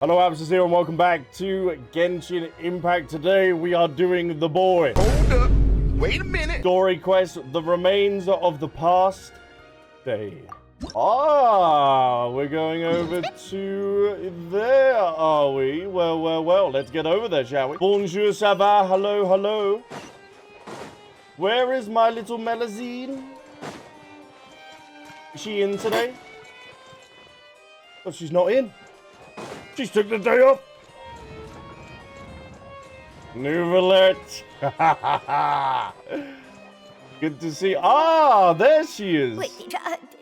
Hello, Albsterz here, and welcome back to Genshin Impact. Today, we are doing The Boy. Hold up. Wait a minute. Story quest, The Remains of the Past Day. We're going over to there, are we? Well, let's get over there, shall we? Bonjour, ça va? Hello, hello. Where is my little Melusine? Is she in today? Oh, she's not in. She took the day off. Neuvillette. Good to see. There she is. Wait,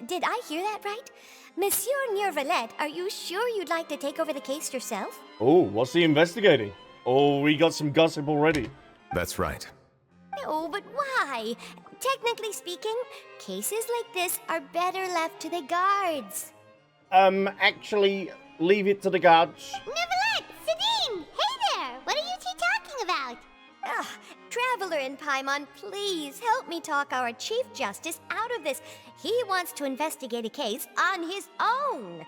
did I hear that right? Monsieur Neuvillette, are you sure you'd like to take over the case yourself? Oh, what's he investigating? Oh, we got some gossip already. That's right. No, but why? Technically speaking, cases like this are better left to the guards. Actually, leave it to the guards. Neuvillette! Sidine! Hey there! What are you two talking about? Traveler in Paimon, please help me talk our Chief Justice out of this. He wants to investigate a case on his own.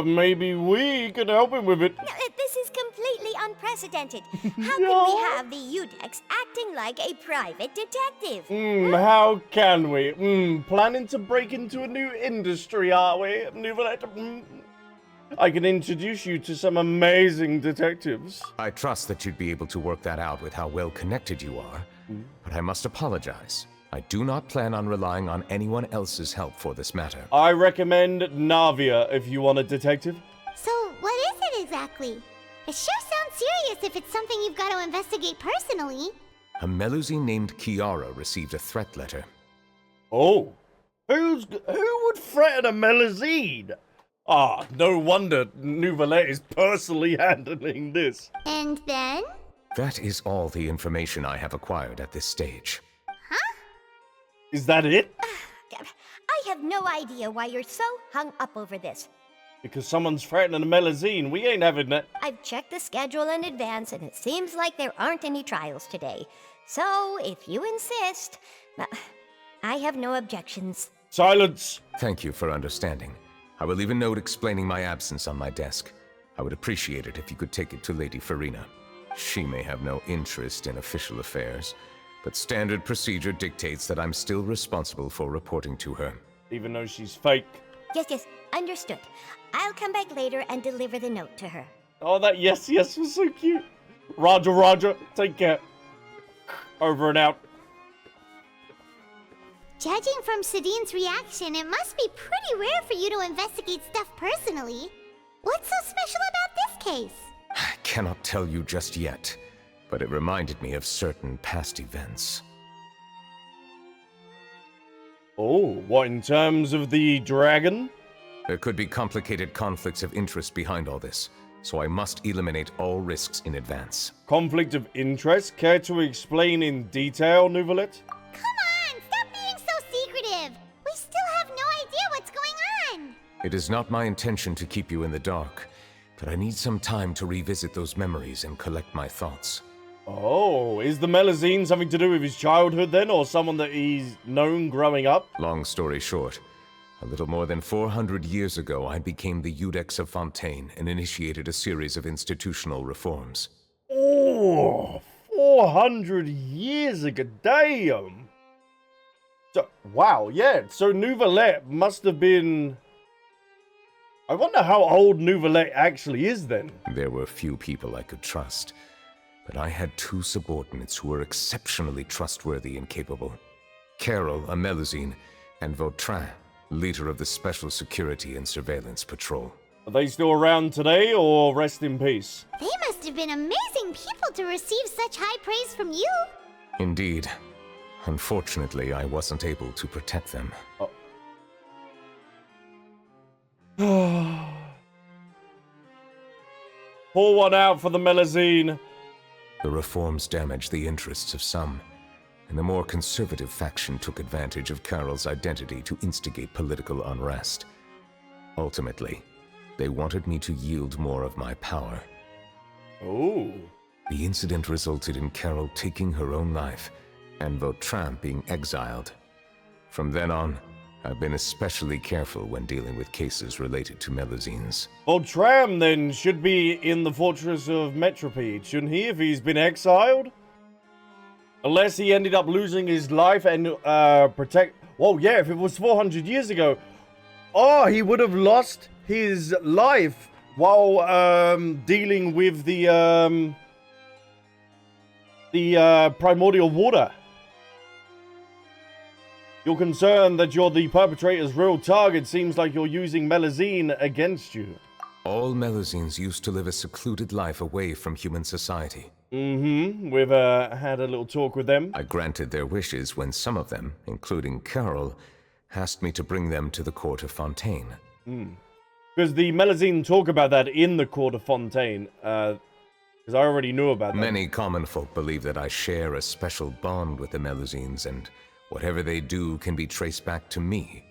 Maybe we can help him with it. No, this is completely unprecedented. How can we have the Udex acting like a private detective? How can we? Planning to break into a new industry, are we, Neuvillette? I can introduce you to some amazing detectives. I trust that you'd be able to work that out with how well connected you are, but I must apologize. I do not plan on relying on anyone else's help for this matter. I recommend Navia if you want a detective. So, what is it exactly? It sure sounds serious if it's something you've got to investigate personally. A Melusine named Kiara received a threat letter. Oh, who would threaten a Melusine? No wonder Neuvillette is personally handling this. And then? That is all the information I have acquired at this stage. Is that it? I have no idea why you're so hung up over this. Because someone's threatening a Melusine. We ain't having that. I've checked the schedule in advance, and it seems like there aren't any trials today. So, if you insist, I have no objections. Silence. Thank you for understanding. I will leave a note explaining my absence on my desk. I would appreciate it if you could take it to Lady Farina. She may have no interest in official affairs, but standard procedure dictates that I'm still responsible for reporting to her. Even though she's fake. Yes, understood. I'll come back later and deliver the note to her. Oh, that yes was so cute. Roger, take care. Over and out. Judging from Sidine's reaction, it must be pretty rare for you to investigate stuff personally. What's so special about this case? I cannot tell you just yet, but it reminded me of certain past events. Oh, what, in terms of the dragon? There could be complicated conflicts of interest behind all this, so I must eliminate all risks in advance. Conflict of interest? Care to explain in detail, Neuvillette? Come on! Stop being so secretive! We still have no idea what's going on! It is not my intention to keep you in the dark, but I need some time to revisit those memories and collect my thoughts. Oh, is the Melusine something to do with his childhood then, or someone that he's known growing up? Long story short, a little more than 400 years ago, I became the Udex of Fountain and initiated a series of institutional reforms. Oh, 400 years ago, damn! So, wow, yeah, so Neuvillette must have been... I wonder how old Neuvillette actually is then. There were few people I could trust, but I had two subordinates who were exceptionally trustworthy and capable. Carol, a Melusine, and Vautrin, leader of the Special Security and Surveillance Patrol. Are they still around today, or rest in peace? They must have been amazing people to receive such high praise from you! Indeed. Unfortunately, I wasn't able to protect them. Pour one out for the Melusine. The reforms damaged the interests of some, and the more conservative faction took advantage of Carol's identity to instigate political unrest. Ultimately, they wanted me to yield more of my power. Oh. The incident resulted in Carol taking her own life, and Vautrin being exiled. From then on, I've been especially careful when dealing with cases related to Melusines. Vautrin then should be in the fortress of Metropede, shouldn't he, if he's been exiled? Unless he ended up losing his life and protect... Well, yeah, if it was 400 years ago, oh, he would have lost his life while dealing with the primordial water. You're concerned that you're the perpetrator's real target. Seems like you're using Melusine against you. All Melusines used to live a secluded life away from human society. Mm-hmm. We've had a little talk with them. I granted their wishes when some of them, including Carol, asked me to bring them to the court of Fontaine. Because the Melusine talk about that in the court of Fontaine. Because I already knew about that. Many common folk believe that I share a special bond with the Melusines, and whatever they do can be traced back to me.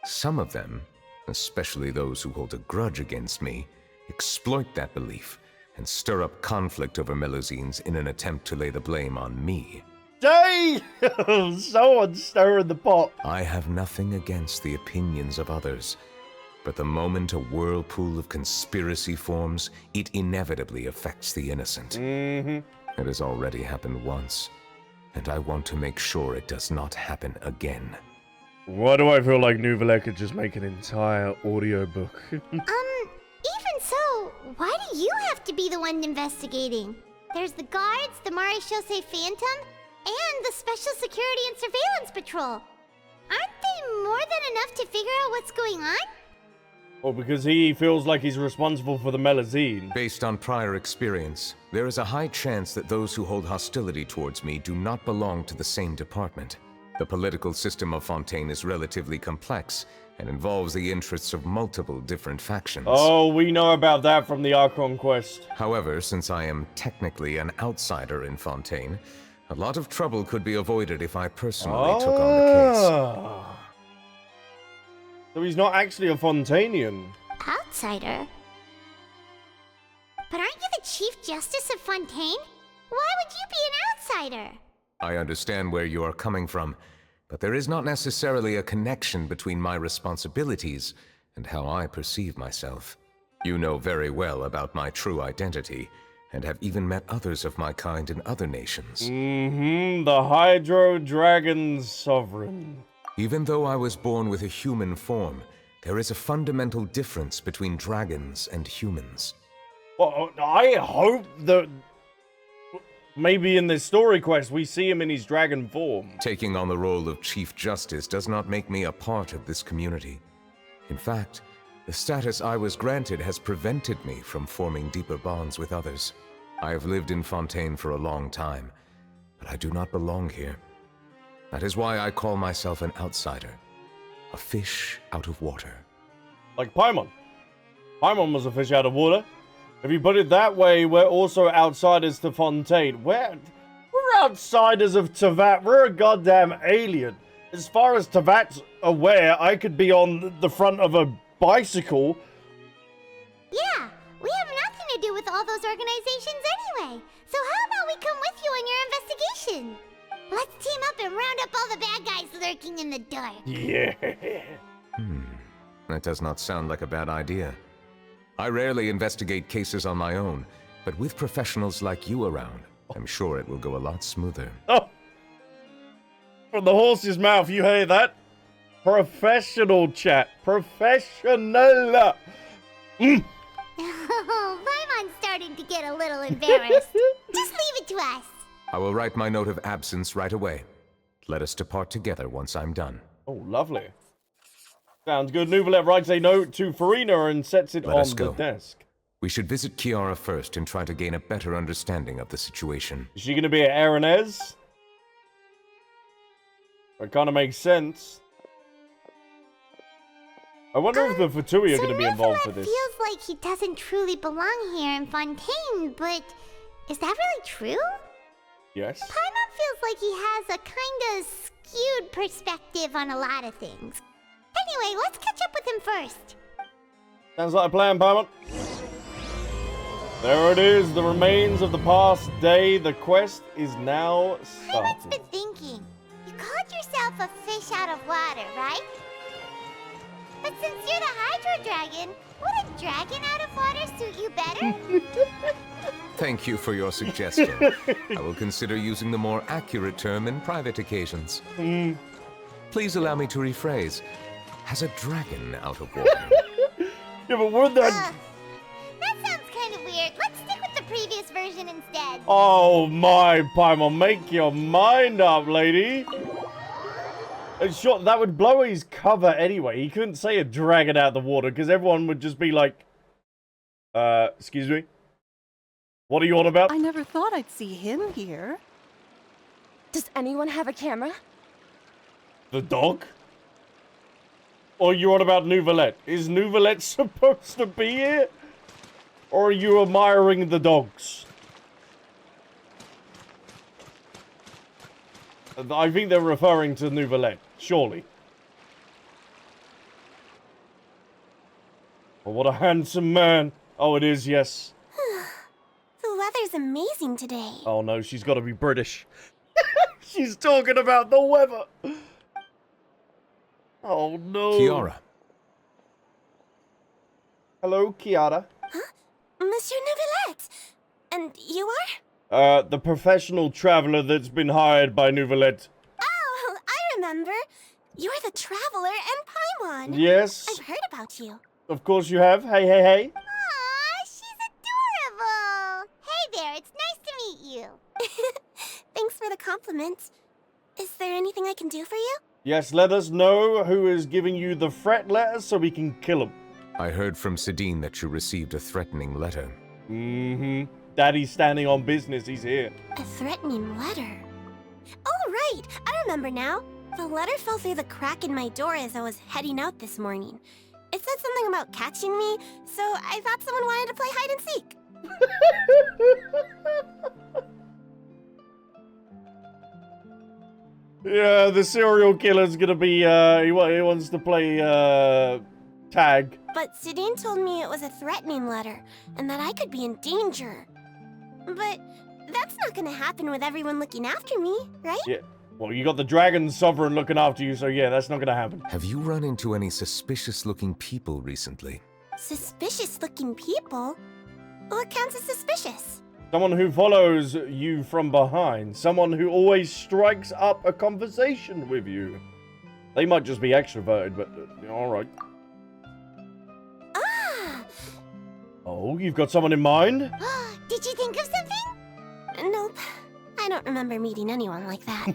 Some of them, especially those who hold a grudge against me, exploit that belief and stir up conflict over Melusines in an attempt to lay the blame on me. Damn! Someone stirring the pot. I have nothing against the opinions of others, but the moment a whirlpool of conspiracy forms, it inevitably affects the innocent. It has already happened once, and I want to make sure it does not happen again. Why do I feel like Neuvillette could just make an entire audiobook? Even so, why do you have to be the one investigating? There's the guards, the Marechaussee Phantom, and the Special Security and Surveillance Patrol. Aren't they more than enough to figure out what's going on? Well, because he feels like he's responsible for the Melusine. Based on prior experience, there is a high chance that those who hold hostility towards me do not belong to the same department. The political system of Fontaine is relatively complex and involves the interests of multiple different factions. Oh, we know about that from the Archon quest. However, since I am technically an outsider in Fontaine, a lot of trouble could be avoided if I personally took on the case. So he's not actually a Fontainian. Outsider? But aren't you the Chief Justice of Fontaine? Why would you be an outsider? I understand where you are coming from, but there is not necessarily a connection between my responsibilities and how I perceive myself. You know very well about my true identity, and have even met others of my kind in other nations. The Hydro Dragon Sovereign. Even though I was born with a human form, there is a fundamental difference between dragons and humans. Well, I hope that maybe in this story quest we see him in his dragon form. Taking on the role of Chief Justice does not make me a part of this community. In fact, the status I was granted has prevented me from forming deeper bonds with others. I have lived in Fontaine for a long time, but I do not belong here. That is why I call myself an outsider. A fish out of water. Like Paimon. Paimon was a fish out of water. If you put it that way, we're also outsiders to Fontaine. We're outsiders of Teyvat. We're a goddamn alien. As far as Tevat's aware, I could be on the front of a bicycle. Yeah, we have nothing to do with all those organizations anyway. So how about we come with you on your investigation? Let's team up and round up all the bad guys lurking in the dark. Yeah. That does not sound like a bad idea. I rarely investigate cases on my own, but with professionals like you around, I'm sure it will go a lot smoother. Oh! From the horse's mouth, you hear that? Professional chat. Professional! Oh, Paimon's starting to get a little embarrassed. Just leave it to us. I will write my note of absence right away. Let us depart together once I'm done. Oh, lovely. Sounds good. Neuvillette writes a note to Farina and sets it on the desk. We should visit Kiara first and try to gain a better understanding of the situation. Is she going to be at Aranez? That kind of makes sense. I wonder if the Fatui are going to be involved for this. Feels like he doesn't truly belong here in Fontaine, but is that really true? Yes. Paimon feels like he has a kind of skewed perspective on a lot of things. Anyway, let's catch up with him first. Sounds like a plan, Paimon. There it is, the remains of the past day. The quest is now Paimon's started. been thinking. You called yourself a fish out of water, right? But since you're the Hydro Dragon, would a dragon out of water suit you better? Thank you for your suggestion. I will consider using the more accurate term in private occasions. Please allow me to rephrase. Has a dragon out of water? Yeah, but we're that... That sounds kind of weird. Let's stick with the previous version instead. Oh my, Paimon, make your mind up, lady. Sure, that would blow his cover anyway. He couldn't say a dragon out of the water because everyone would just be like, excuse me? What are you on about? I never thought I'd see him here. Does anyone have a camera? The dog? Or you on about Neuvillette? Is Neuvillette supposed to be here? Or are you admiring the dogs? I think they're referring to Neuvillette, surely. Oh, what a handsome man. Oh, it is, yes. The weather's amazing today. Oh no, she's got to be British. She's talking about the weather. Oh no. Kiara. Hello, Kiara. Huh? Monsieur Neuvillette! And you are? The professional traveler that's been hired by Neuvillette. Oh, I remember. You're the Traveler and Paimon. Yes, I've heard about you. of course you have. Hey, hey, hey. Aw, she's adorable. Hey there, it's nice to meet you. Thanks for the compliment. Is there anything I can do for you? Yes, let us know who is giving you the threat letter so we can kill him. I heard from Sidine that you received a threatening letter. Mm-hmm. Daddy's standing on business. He's here. A threatening letter. Oh, right. I remember now. The letter fell through the crack in my door as I was heading out this morning. It said something about catching me, so I thought someone wanted to play hide and seek. Yeah, the serial killer's gonna be, he wants to play, tag. But Sidine told me it was a threatening letter, and that I could be in danger. But that's not gonna happen with everyone looking after me, right? Yeah. Well, you got the Dragon Sovereign looking after you, so yeah, that's not gonna happen. Have you run into any suspicious-looking people recently? Suspicious-looking people? What counts as suspicious? Someone who follows you from behind. Someone who always strikes up a conversation with you. They might just be extroverted, but alright. Ah! Oh, you've got someone in mind? Did you think of something? Nope. I don't remember meeting anyone like that.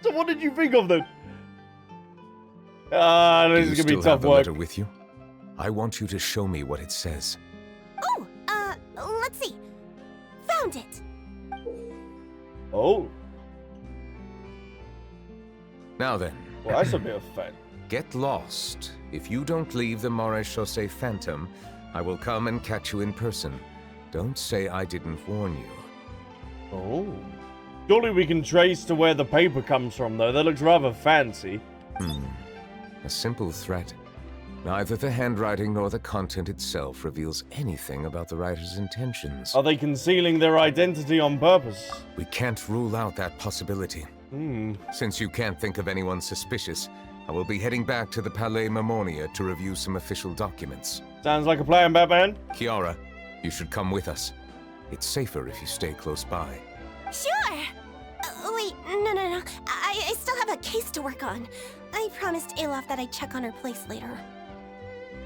So what did you think of then? Ah, this is gonna be tough the work. letter with you? I want you to show me what it says. Oh, let's see. Found it. Oh, Now then, well, that's a bit of fun. get lost. If you don't leave the Maréchaussée Phantom, I will come and catch you in person. Don't say I didn't warn you. Oh. Surely we can trace to where the paper comes from, though. That looks rather fancy. A simple threat. Neither the handwriting nor the content itself reveals anything about the writer's intentions. Are they concealing their identity on purpose? We can't rule out that possibility. Since you can't think of anyone suspicious, I will be heading back to the Palais Mermonia to review some official documents. Sounds like a plan, Batman. Kiara, you should come with us. It's safer if you stay close by. Sure. Wait, no. I still have a case to work on. I promised Alof that I'd check on her place later.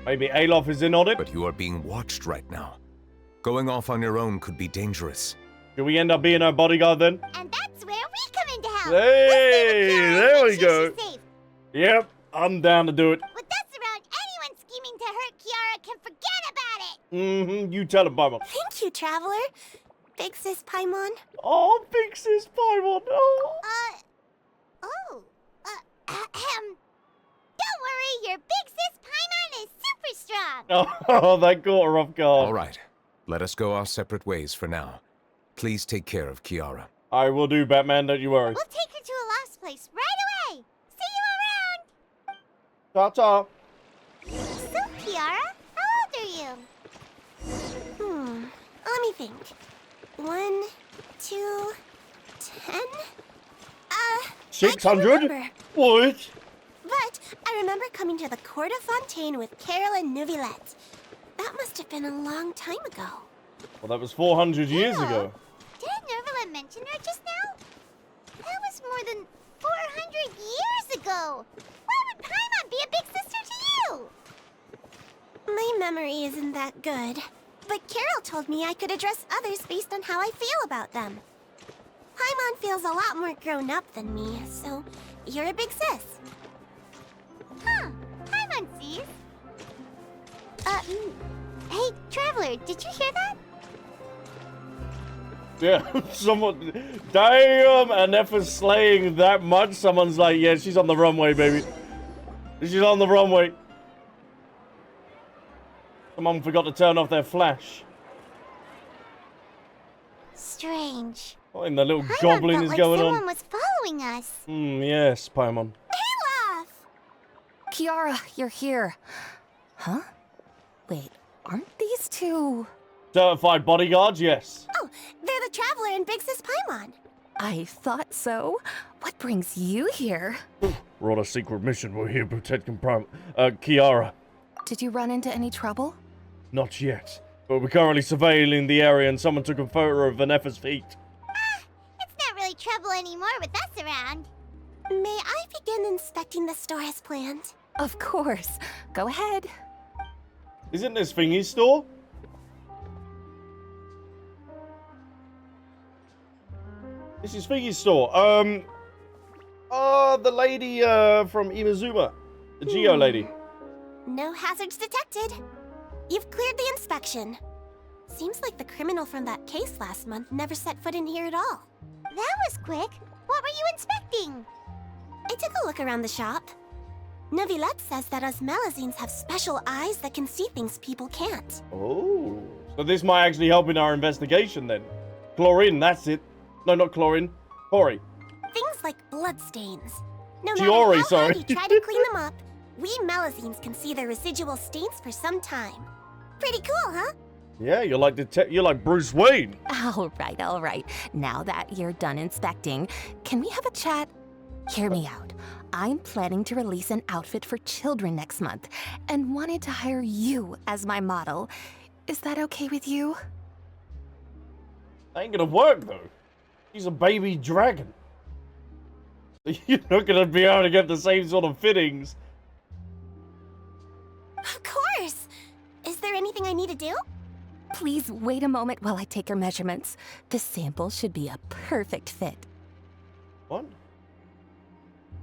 Maybe Alof is in on it? But you are being watched right now. Going off on your own could be dangerous. Do we end up being her bodyguard then? And that's where we come in to help. Hey, We'll stay with Kiara there and we make sure go. she's safe. Yep, I'm down to do it. With us around, anyone scheming to hurt Kiara can forget about it. Mm-hmm, you tell him, Paimon. Thank you, Traveler. Big Sis Paimon. Oh, big sis Paimon. Oh. Don't worry, your Big Sis Paimon is super strong. Oh, that caught her off guard. All right, let us go our separate ways for now. Please take care of Kiara. I will do, Batman, don't you worry. We'll take her to a lost place right away. See you around. Ta-ta. So, Kiara, how old are you? Let me think. 1, 2, 10? I can't 600? remember. What? But I remember coming to the court of Fountain with Carol and Neuvillette. That must have been a long time ago. Well, that was 400 years Yeah. ago. Didn't Neuvillette mention her just now? That was more than 400 years ago. Why would Paimon be a big sister to you? My memory isn't that good. But Carol told me I could address others based on how I feel about them. Paimon feels a lot more grown up than me, so you're a big sis. Huh, Paimon sees. Hey, Traveler, did you hear that? Yeah, someone... Damn, Anepha's slaying that much. Someone's like, yeah, she's on the runway, baby. She's on the runway. Someone forgot to turn off their flash. Strange. What in the little Paimon goblin felt is like going someone on? was following us. Yes, Paimon. Olaf! Kiara, you're here. Huh? Wait, aren't these two... Certified bodyguards, yes. Oh, they're the Traveler and Big Sis Paimon. I thought so. What brings you here? We're on a secret mission. We're here protecting Kiara. Did you run into any trouble? Not yet. But we're currently surveilling the area and someone took a photo of Anepha's feet. It's not really trouble anymore with us around. May I begin inspecting the store as planned? Of course. Go ahead. Isn't this Thingy's store? This is Thingy's store. The lady from Imazuma. The Geo lady. No hazards detected. You've cleared the inspection. Seems like the criminal from that case last month never set foot in here at all. That was quick. What were you inspecting? I took a look around the shop. Neuvillette says that us Melusines have special eyes that can see things people can't. Oh. So this might actually help in our investigation then. Chlorine, that's it. No, not chlorine. Hori. Things like bloodstains. No matter Giori, how sorry. hard you try to clean them up, we Melusines can see their residual stains for some time. Pretty cool, huh? Yeah, you're like Bruce Wayne. All right. Now that you're done inspecting, can we have a chat? Hear me out. I'm planning to release an outfit for children next month and wanted to hire you as my model. Is that okay with you? Ain't gonna work though. He's a baby dragon. You're not gonna be able to get the same sort of fittings. Of course! Is there anything I need to do? Please wait a moment while I take your measurements. The sample should be a perfect fit. What?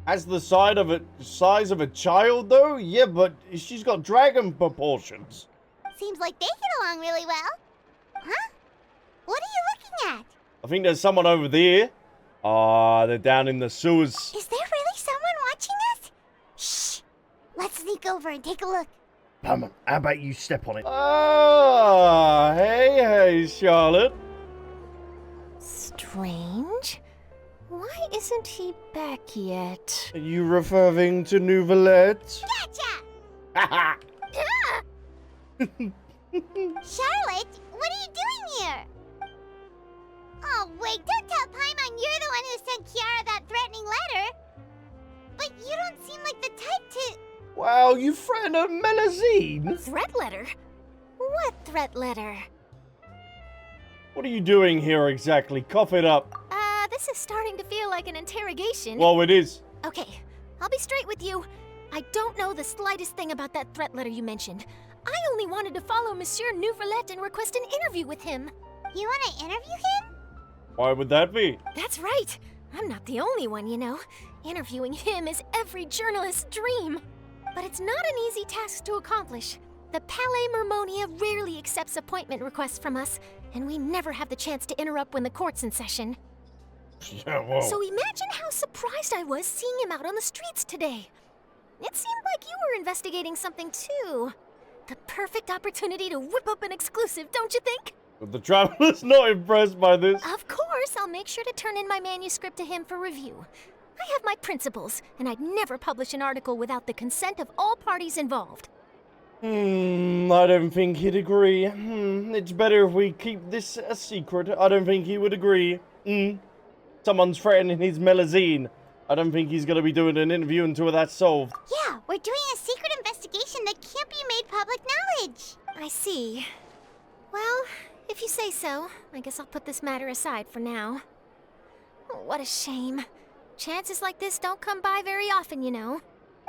As the size of a child though? Yeah, but she's got dragon proportions. Seems like they get along really well. Huh? What are you looking at? I think there's someone over there. Ah, they're down in the sewers. Is there really someone watching us? Shh! Let's sneak over and take a look. Come on, how about you step on it? Ah, hey, Charlotte. Strange. Why isn't he back yet? Are you referring to Neuvillette? Gotcha! Haha. Charlotte, what are you doing here? Oh, wait, don't tell Paimon you're the one who sent Kiara that threatening letter. But you don't seem like the type to... Wow, you friend of Melusine? Threat letter? What threat letter? What are you doing here exactly? Cough it up. This is starting to feel like an interrogation. Well, it is. Okay, I'll be straight with you. I don't know the slightest thing about that threat letter you mentioned. I only wanted to follow Monsieur Neuvillette and request an interview with him. You want to interview him? Why would that be? That's right. I'm not the only one, you know. Interviewing him is every journalist's dream. But it's not an easy task to accomplish. The Palais Mermonia rarely accepts appointment requests from us, and we never have the chance to interrupt when the court's in session. Yeah, whoa. So imagine how surprised I was seeing him out on the streets today. It seemed like you were investigating something too. The perfect opportunity to whip up an exclusive, don't you think? But the Traveler's not impressed by this. Of course, I'll make sure to turn in my manuscript to him for review. I have my principles, and I'd never publish an article without the consent of all parties involved. I don't think he'd agree. It's better if we keep this a secret. I don't think he would agree. Someone's threatening his Melusine. I don't think he's gonna be doing an interview until that's solved. Yeah, we're doing a secret investigation that can't be made public knowledge. I see. Well, if you say so, I guess I'll put this matter aside for now. Oh, what a shame. Chances like this don't come by very often, you know.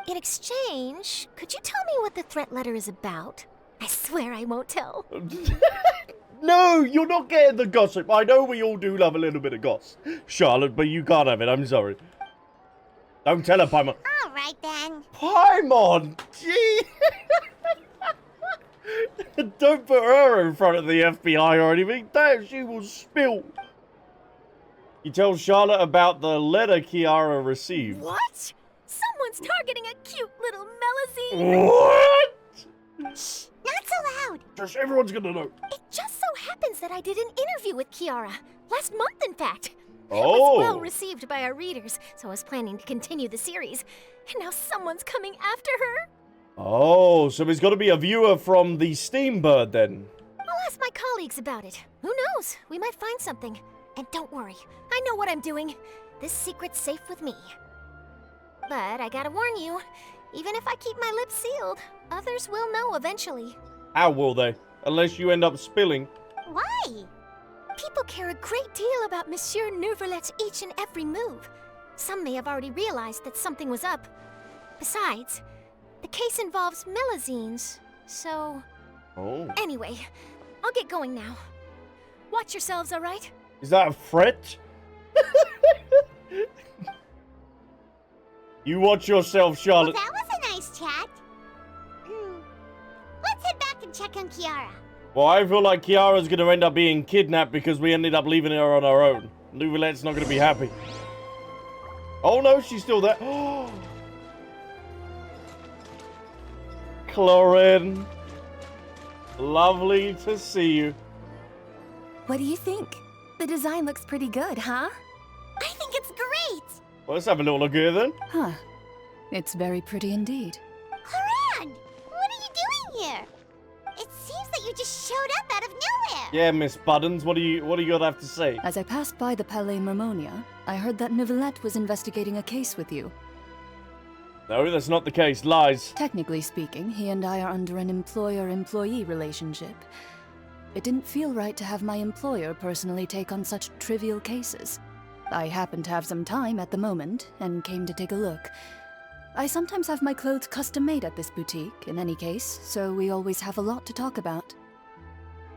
In exchange, could you tell me what the threat letter is about? I swear I won't tell. No, you're not getting the gossip. I know we all do love a little bit of gossip, Charlotte, but you can't have it. I'm sorry. Don't tell her, Paimon. All right, then. Paimon! Gee! Don't put her in front of the FBI or anything. Damn, she will spill. You tell Charlotte about the letter Kiara received. What? Someone's targeting a cute little Melusine. What? Shh, not so loud. Just everyone's gonna know. It just so happens that I did an interview with Kiara. Last month, in fact. It Oh. was well received by our readers, so I was planning to continue the series. And now someone's coming after her. Oh, so he's got to be a viewer from the Steambird then. I'll ask my colleagues about it. Who knows? We might find something. And don't worry, I know what I'm doing. This secret's safe with me. But I gotta warn you, even if I keep my lips sealed, others will know eventually. How will they? Unless you end up spilling. Why? People care a great deal about Monsieur Neuvillette's each and every move. Some may have already realized that something was up. Besides, the case involves Melusines, so... Oh. Anyway, I'll get going now. Watch yourselves, all right? Is that a threat? You watch yourself, Charlotte. Well, that was a nice chat. Let's head back and check on Kiara. Well, I feel like Kiara's going to end up being kidnapped because we ended up leaving her on our own. Neuvillette's not going to be happy. Oh no, she's still there. Clorin. Lovely to see you. What do you think? The design looks pretty good, huh? I think it's great. Well, let's have a little look here then. Huh. It's very pretty indeed. Haran, what are you doing here? It seems that you just showed up out of nowhere. Yeah, Miss Buttons, what do you got to have to say? As I passed by the Palais Mermonia, I heard that Neuvillette was investigating a case with you. No, that's not the case. Lies. Technically speaking, he and I are under an employer-employee relationship. It didn't feel right to have my employer personally take on such trivial cases. I happened to have some time at the moment, and came to take a look. I sometimes have my clothes custom-made at this boutique, in any case, so we always have a lot to talk about.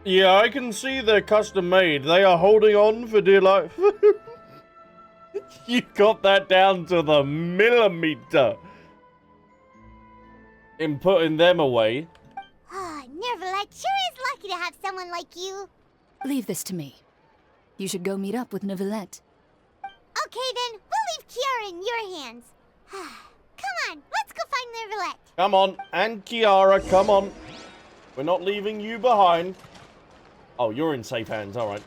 Yeah, I can see they're custom made. They are holding on for dear life. You got that down to the millimeter in putting them away. Ah, Neuvillette sure is lucky to have someone like you. Leave this to me. You should go meet up with Neuvillette. Okay then, we'll leave Kiara in your hands. Come on, let's go find Neuvillette. Come on, and Kiara, come on. We're not leaving you behind. Oh, you're in safe hands. All right,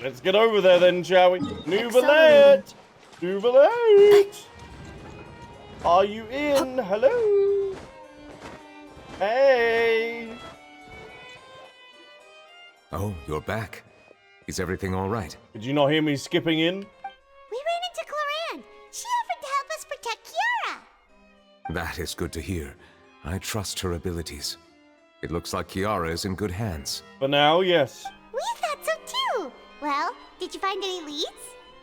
let's get over there then, shall we? Neuvillette! Neuvillette! Are you in? Hello? Hey! Oh, you're back. Is everything all right? Did you not hear me skipping in? We ran into Cloran. She offered to help us protect Kiara. That is good to hear. I trust her abilities. It looks like Kiara is in good hands. For now, yes. We thought so too. Well, did you find any leads?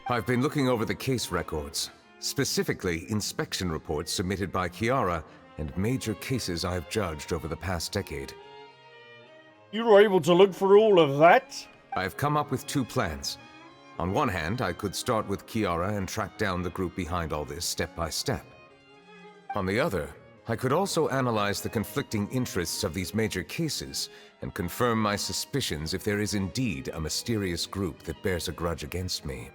I've been looking over the case records, specifically inspection reports submitted by Kiara and major cases I've judged over the past decade. You were able to look through all of that? I've come up with two plans. On one hand, I could start with Kiara and track down the group behind all this step by step. On the other, I could also analyze the conflicting interests of these major cases and confirm my suspicions if there is indeed a mysterious group that bears a grudge against me.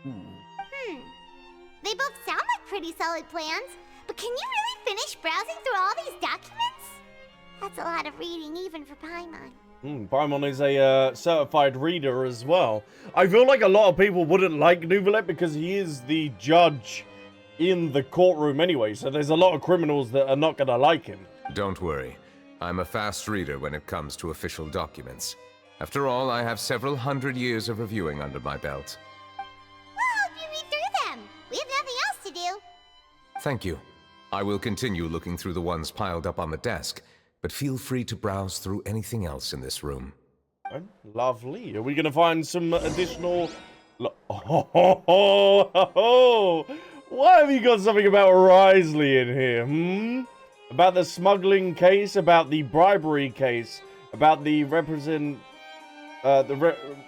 They both sound like pretty solid plans, but can you really finish browsing through all these documents? That's a lot of reading even for Paimon. Paimon is a certified reader as well. I feel like a lot of people wouldn't like Neuvillette because he is the judge in the courtroom anyway, so there's a lot of criminals that are not gonna like him. Don't worry. I'm a fast reader when it comes to official documents. After all, I have several hundred years of reviewing under my belt. We'll help you read through them. We have nothing else to do. thank you. I will continue looking through the ones piled up on the desk, but feel free to browse through anything else in this room. Oh, lovely. Are we going to find some additional... Why have you got something about Risley in here, About the smuggling case, about the bribery case, about the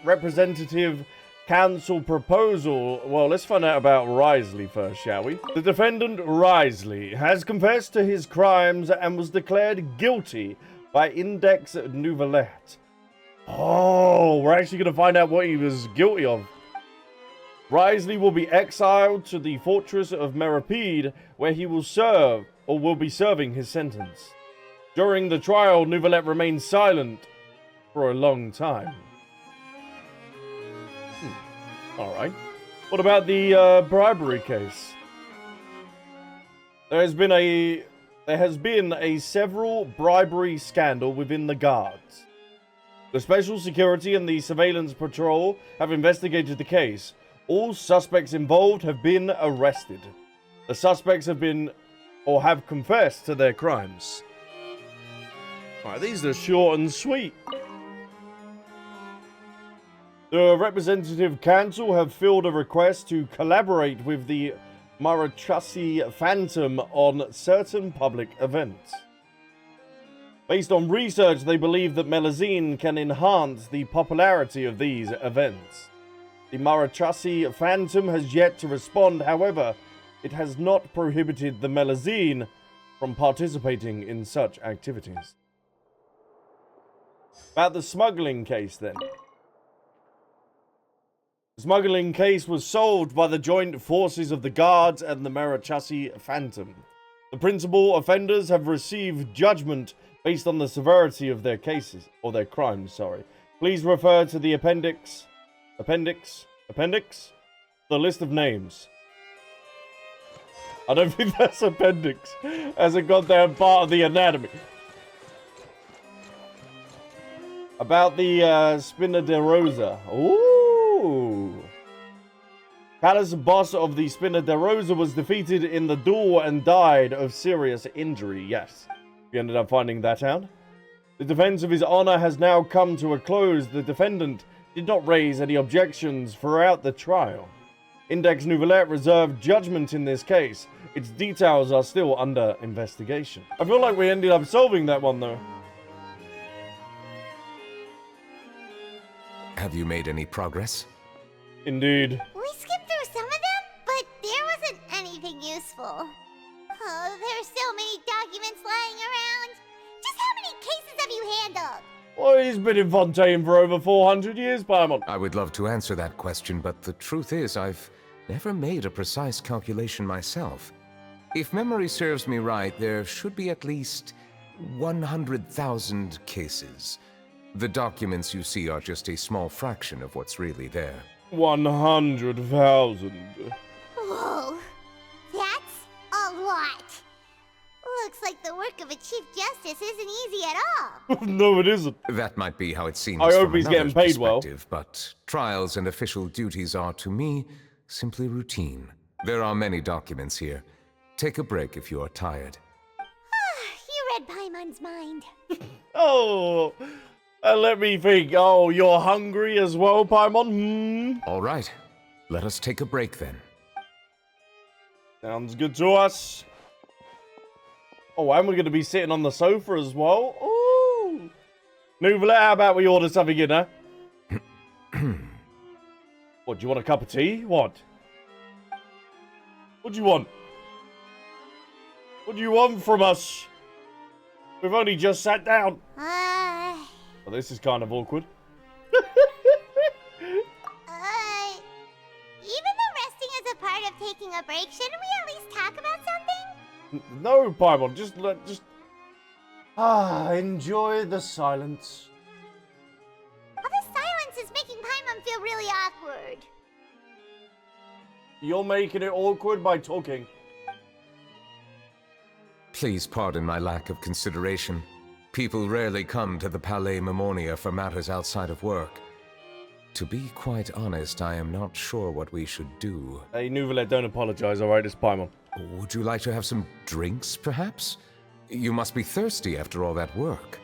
representative council proposal. Well, let's find out about Risley first, shall we? The defendant, Risley, has confessed to his crimes and was declared guilty by Index Neuvillette. Oh, we're actually going to find out what he was guilty of. Risley will be exiled to the fortress of Meripede, where he will serve, or will be serving his sentence. During the trial, Neuvillette remained silent for a long time. Alright. What about the bribery case? There has been a several bribery scandal within the guards. The Special Security and the Surveillance Patrol have investigated the case. All suspects involved have been arrested. The suspects have been, or have confessed to their crimes. Alright, these are short and sweet. The Representative Council have filed a request to collaborate with the Marachasi Phantom on certain public events. Based on research, they believe that Melusine can enhance the popularity of these events. The Marachasi Phantom has yet to respond, however, it has not prohibited the Melusine from participating in such activities. About the smuggling case, then. The smuggling case was solved by the joint forces of the Guards and the Marachasi Phantom. The principal offenders have received judgment based on the severity of their cases, or their crimes, sorry. Please refer to the appendix, the list of names. I don't think that's appendix, as a goddamn part of the anatomy. About the Spina de Rosa. Ooh. Callus, boss of the Spina de Rosa, was defeated in the duel and died of serious injury. Yes, we ended up finding that out. The defense of his honor has now come to a close. The defendant did not raise any objections throughout the trial. Index Neuvillette reserved judgment in this case. Its details are still under investigation. I feel like we ended up solving that one, though. Have you made any progress? We Indeed. skipped through some of them, but there wasn't anything useful. Oh, there's so many documents lying around. Just how many cases have you handled? Well, he's been in Fontaine for over 400 years, Paimon. I would love to answer that question, but the truth is I've never made a precise calculation myself. If memory serves me right, there should be at least 100,000 cases. The documents you see are just a small fraction of what's really there. 100,000. Whoa, that's a lot. Looks like the work of a Chief Justice isn't easy at all. No, it isn't. That might be how it seems I hope from he's getting another's paid well. perspective, but trials and official duties are, to me, simply routine. There are many documents here. Take a break if you are tired. You read Paimon's mind. Oh, let me think. Oh, you're hungry as well, Paimon? All right, let us take a break then. Sounds good to us. Oh, and we're going to be sitting on the sofa as well. Ooh. Neuvillette, how about we order something in, huh? What, do you want a cup of tea? What? What do you want? What do you want from us? We've only just sat down. Well, this is kind of awkward. Even though resting is a part of taking a break, shouldn't we at least talk about something? No, Paimon, just enjoy the silence. All the silence is making Paimon feel really awkward. You're making it awkward by talking. Please pardon my lack of consideration. People rarely come to the Palais Memonia for matters outside of work. To be quite honest, I am not sure what we should do. Hey, Neuvillette, don't apologize, alright? It's Paimon. Would you like to have some drinks, perhaps? You must be thirsty after all that work.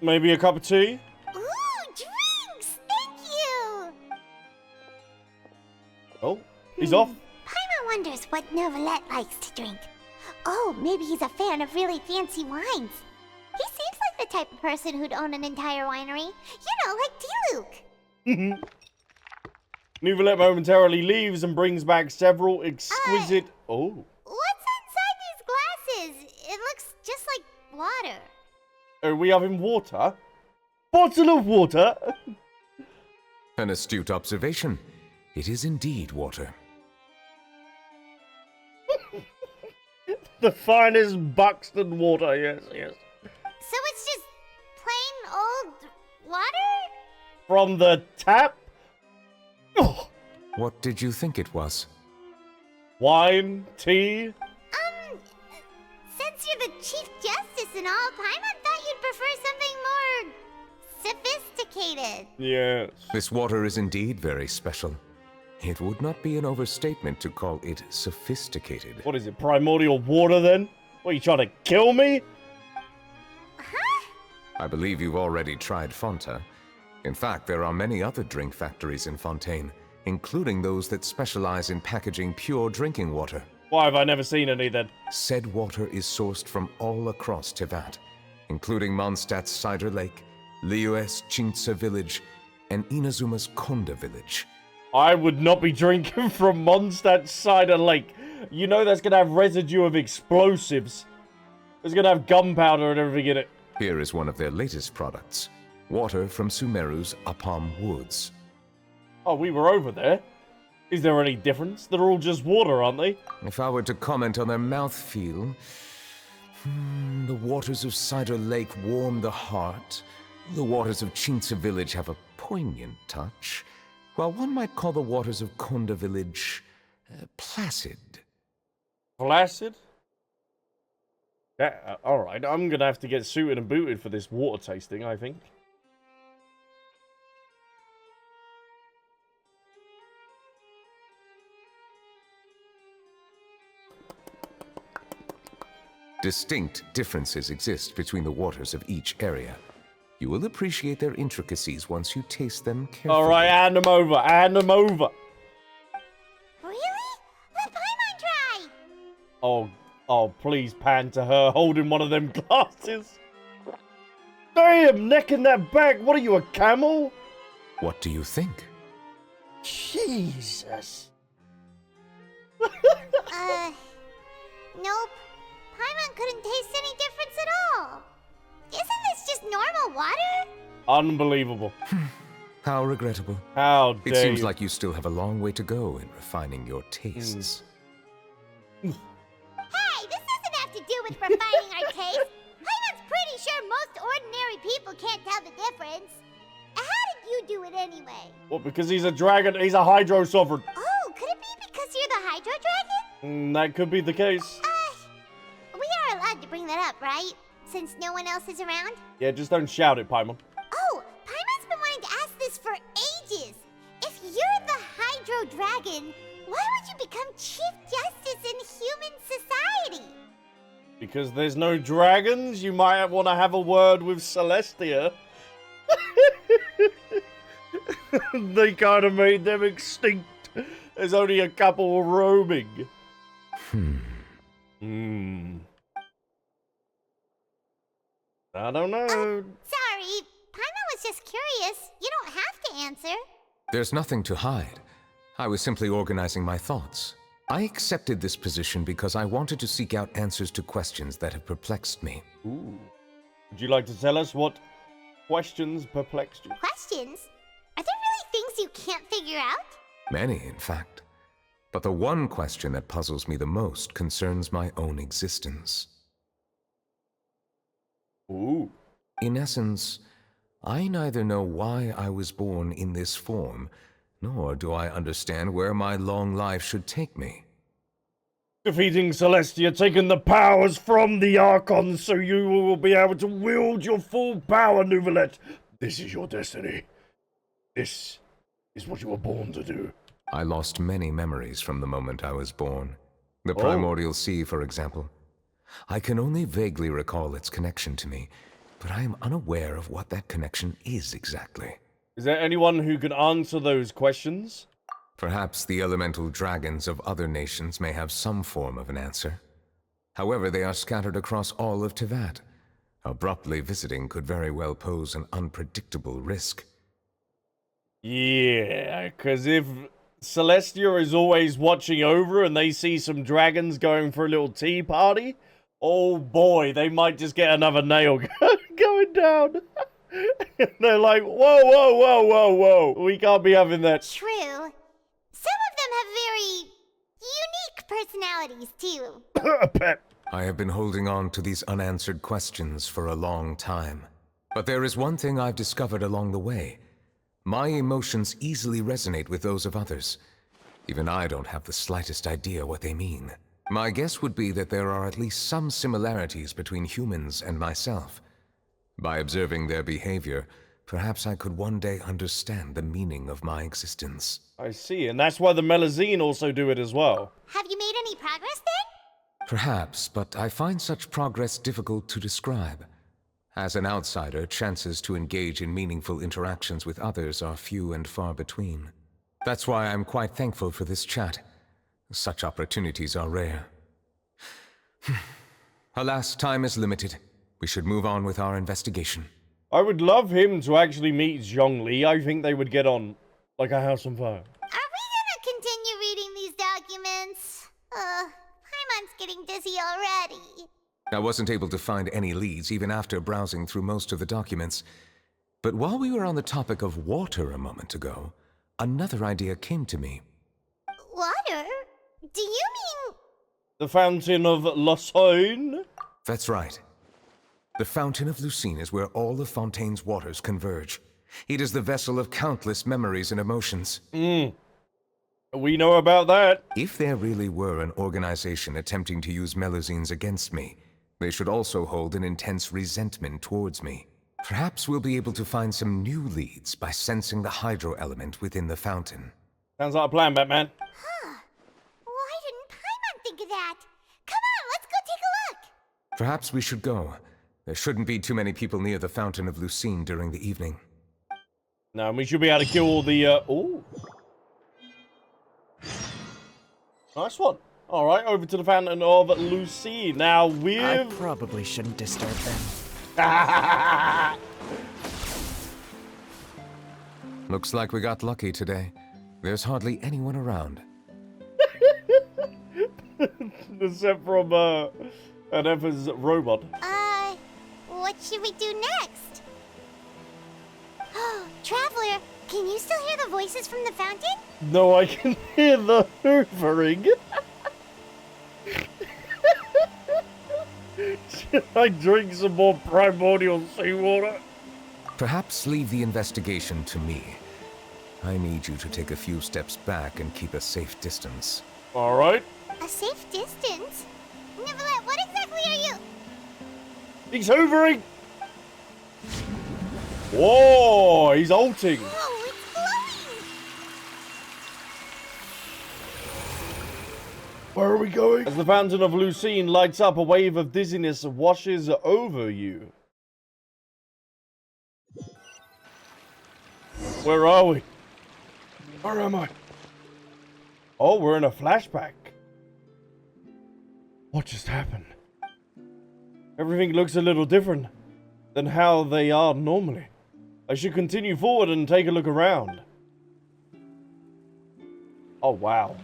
Maybe a cup of tea? Ooh, drinks! Thank you! Oh, he's off. Paimon wonders what Neuvillette likes to drink. Oh, maybe he's a fan of really fancy wines. He seems like the type of person who'd own an entire winery. You know, like T-Luke. Neuvillette momentarily leaves and brings back several exquisite... Oh. What's inside these glasses? It looks just like water. Are we having water? Bottle of water? An astute observation. It is indeed water. The finest Buxton water, yes, yes. So it's just plain old water? From the tap? Oh. What did you think it was? Wine? Tea? Since you're the Chief Justice and all, Paimon thought you'd prefer something more sophisticated. Yes. This water is indeed very special. It would not be an overstatement to call it sophisticated. What is it, primordial water then? What, are you trying to kill me? Huh? I believe you've already tried Fonta. In fact, there are many other drink factories in Fontaine, including those that specialize in packaging pure drinking water. Why have I never seen any then? Said water is sourced from all across Tevat, including Mondstadt's Cider Lake, Liyue's Chintsa village, and Inazuma's Konda village. I would not be drinking from Mondstadt's Cider Lake. You know that's gonna have residue of explosives. It's gonna have gunpowder and everything in it. Here is one of their latest products. Water from Sumeru's Apam Woods. Oh, we were over there. Is there any difference? They're all just water, aren't they? If I were to comment on their mouthfeel, the waters of Cider Lake warm the heart. The waters of Chintsa village have a poignant touch, while one might call the waters of Konda village placid. Placid? Yeah, alright. I'm gonna have to get suited and booted for this water tasting, I think. Distinct differences exist between the waters of each area. You will appreciate their intricacies once you taste them carefully. Alright, hand them over, hand them over. Really? Let Paimon try! Oh, please pan to her holding one of them glasses. Damn, necking that back. What are you, a camel? What do you think? Jesus. Nope. Paimon couldn't taste any difference at all. Isn't this just normal water? Unbelievable. How regrettable. How dare It seems you. like you still have a long way to go in refining your tastes. Hey, this doesn't have to do with refining our taste. Paimon's pretty sure most ordinary people can't tell the difference. How did you do it anyway? What, because he's a dragon? He's a Hydro Sovereign. Oh, could it be because you're the Hydro Dragon? That could be the case. We are allowed to bring that up, right? Since no one else is around? Yeah, just don't shout it, Paimon. Oh, Paimon's been wanting to ask this for ages. If you're the Hydro Dragon, why would you become Chief Justice in human society? Because there's no dragons, you might want to have a word with Celestia. They kind of made them extinct. There's only a couple roaming. I don't know. Sorry, Paimon was just curious. You don't have to answer. There's nothing to hide. I was simply organizing my thoughts. I accepted this position because I wanted to seek out answers to questions that have perplexed me. Ooh. Would you like to tell us what questions perplexed you? Questions? Are there really things you can't figure out? Many, in fact. But the one question that puzzles me the most concerns my own existence. Ooh. In essence, I neither know why I was born in this form, nor do I understand where my long life should take me. Defeating Celestia, taking the powers from the Archons so you will be able to wield your full power, Neuvillette. This is your destiny. This is what you were born to do. I lost many memories from the moment I was born. The primordial sea, for example. I can only vaguely recall its connection to me, but I am unaware of what that connection is exactly. Is there anyone who can answer those questions? Perhaps the elemental dragons of other nations may have some form of an answer. However, they are scattered across all of Teyvat. Abruptly visiting could very well pose an unpredictable risk. Yeah, because if Celestia is always watching over and they see some dragons going for a little tea party, oh boy, they might just get another nail going down. They're like, whoa, whoa, whoa, whoa, whoa. We can't be having that. True. Some of them have very unique personalities, too. Pet. I have been holding on to these unanswered questions for a long time. But there is one thing I've discovered along the way. My emotions easily resonate with those of others. Even I don't have the slightest idea what they mean. My guess would be that there are at least some similarities between humans and myself. By observing their behavior, perhaps I could one day understand the meaning of my existence. I see, and that's why the Melusines also do it as well. Have you made any progress then? Perhaps, but I find such progress difficult to describe. As an outsider, chances to engage in meaningful interactions with others are few and far between. That's why I'm quite thankful for this chat. Such opportunities are rare. Alas, time is limited. We should move on with our investigation. I would love him to actually meet Zhongli. I think they would get on like a house on fire. Are we gonna continue reading these documents? Paimon's getting dizzy already. I wasn't able to find any leads even after browsing through most of the documents. But while we were on the topic of water a moment ago, another idea came to me. Water? Do you mean... The Fountain of Lucine? That's right. The Fountain of Lucine is where all of Fontaine's waters converge. It is the vessel of countless memories and emotions. We know about that. If there really were an organization attempting to use Melusines against me, they should also hold an intense resentment towards me. Perhaps we'll be able to find some new leads by sensing the hydro element within the fountain. Sounds like a plan, Batman. Huh. Why didn't Paimon think of that? Come on, let's go take a look. Perhaps we should go. There shouldn't be too many people near the Fountain of Lucine during the evening. No, we should be able to kill all the, ooh. Nice one. Alright, over to the Fountain of Lucine. Now, I with... probably shouldn't disturb them. Looks like we got lucky today. There's hardly anyone around. Except from, an Effa's robot. What should we do next? Oh, Traveler, can you still hear the voices from the fountain? No, I can hear the hoovering. Should I drink some more primordial seawater? Perhaps leave the investigation to me. I need you to take a few steps back and keep a safe distance. Alright. A safe distance? Neuvillette, what exactly are you? He's hoovering! Whoa, he's ulting. Oh, it's glowing! Where are we going? As the Fountain of Lucine lights up, a wave of dizziness washes over you. Where are we? Where am I? Oh, we're in a flashback. What just happened? Everything looks a little different than how they are normally. I should continue forward and take a look around. Oh, wow.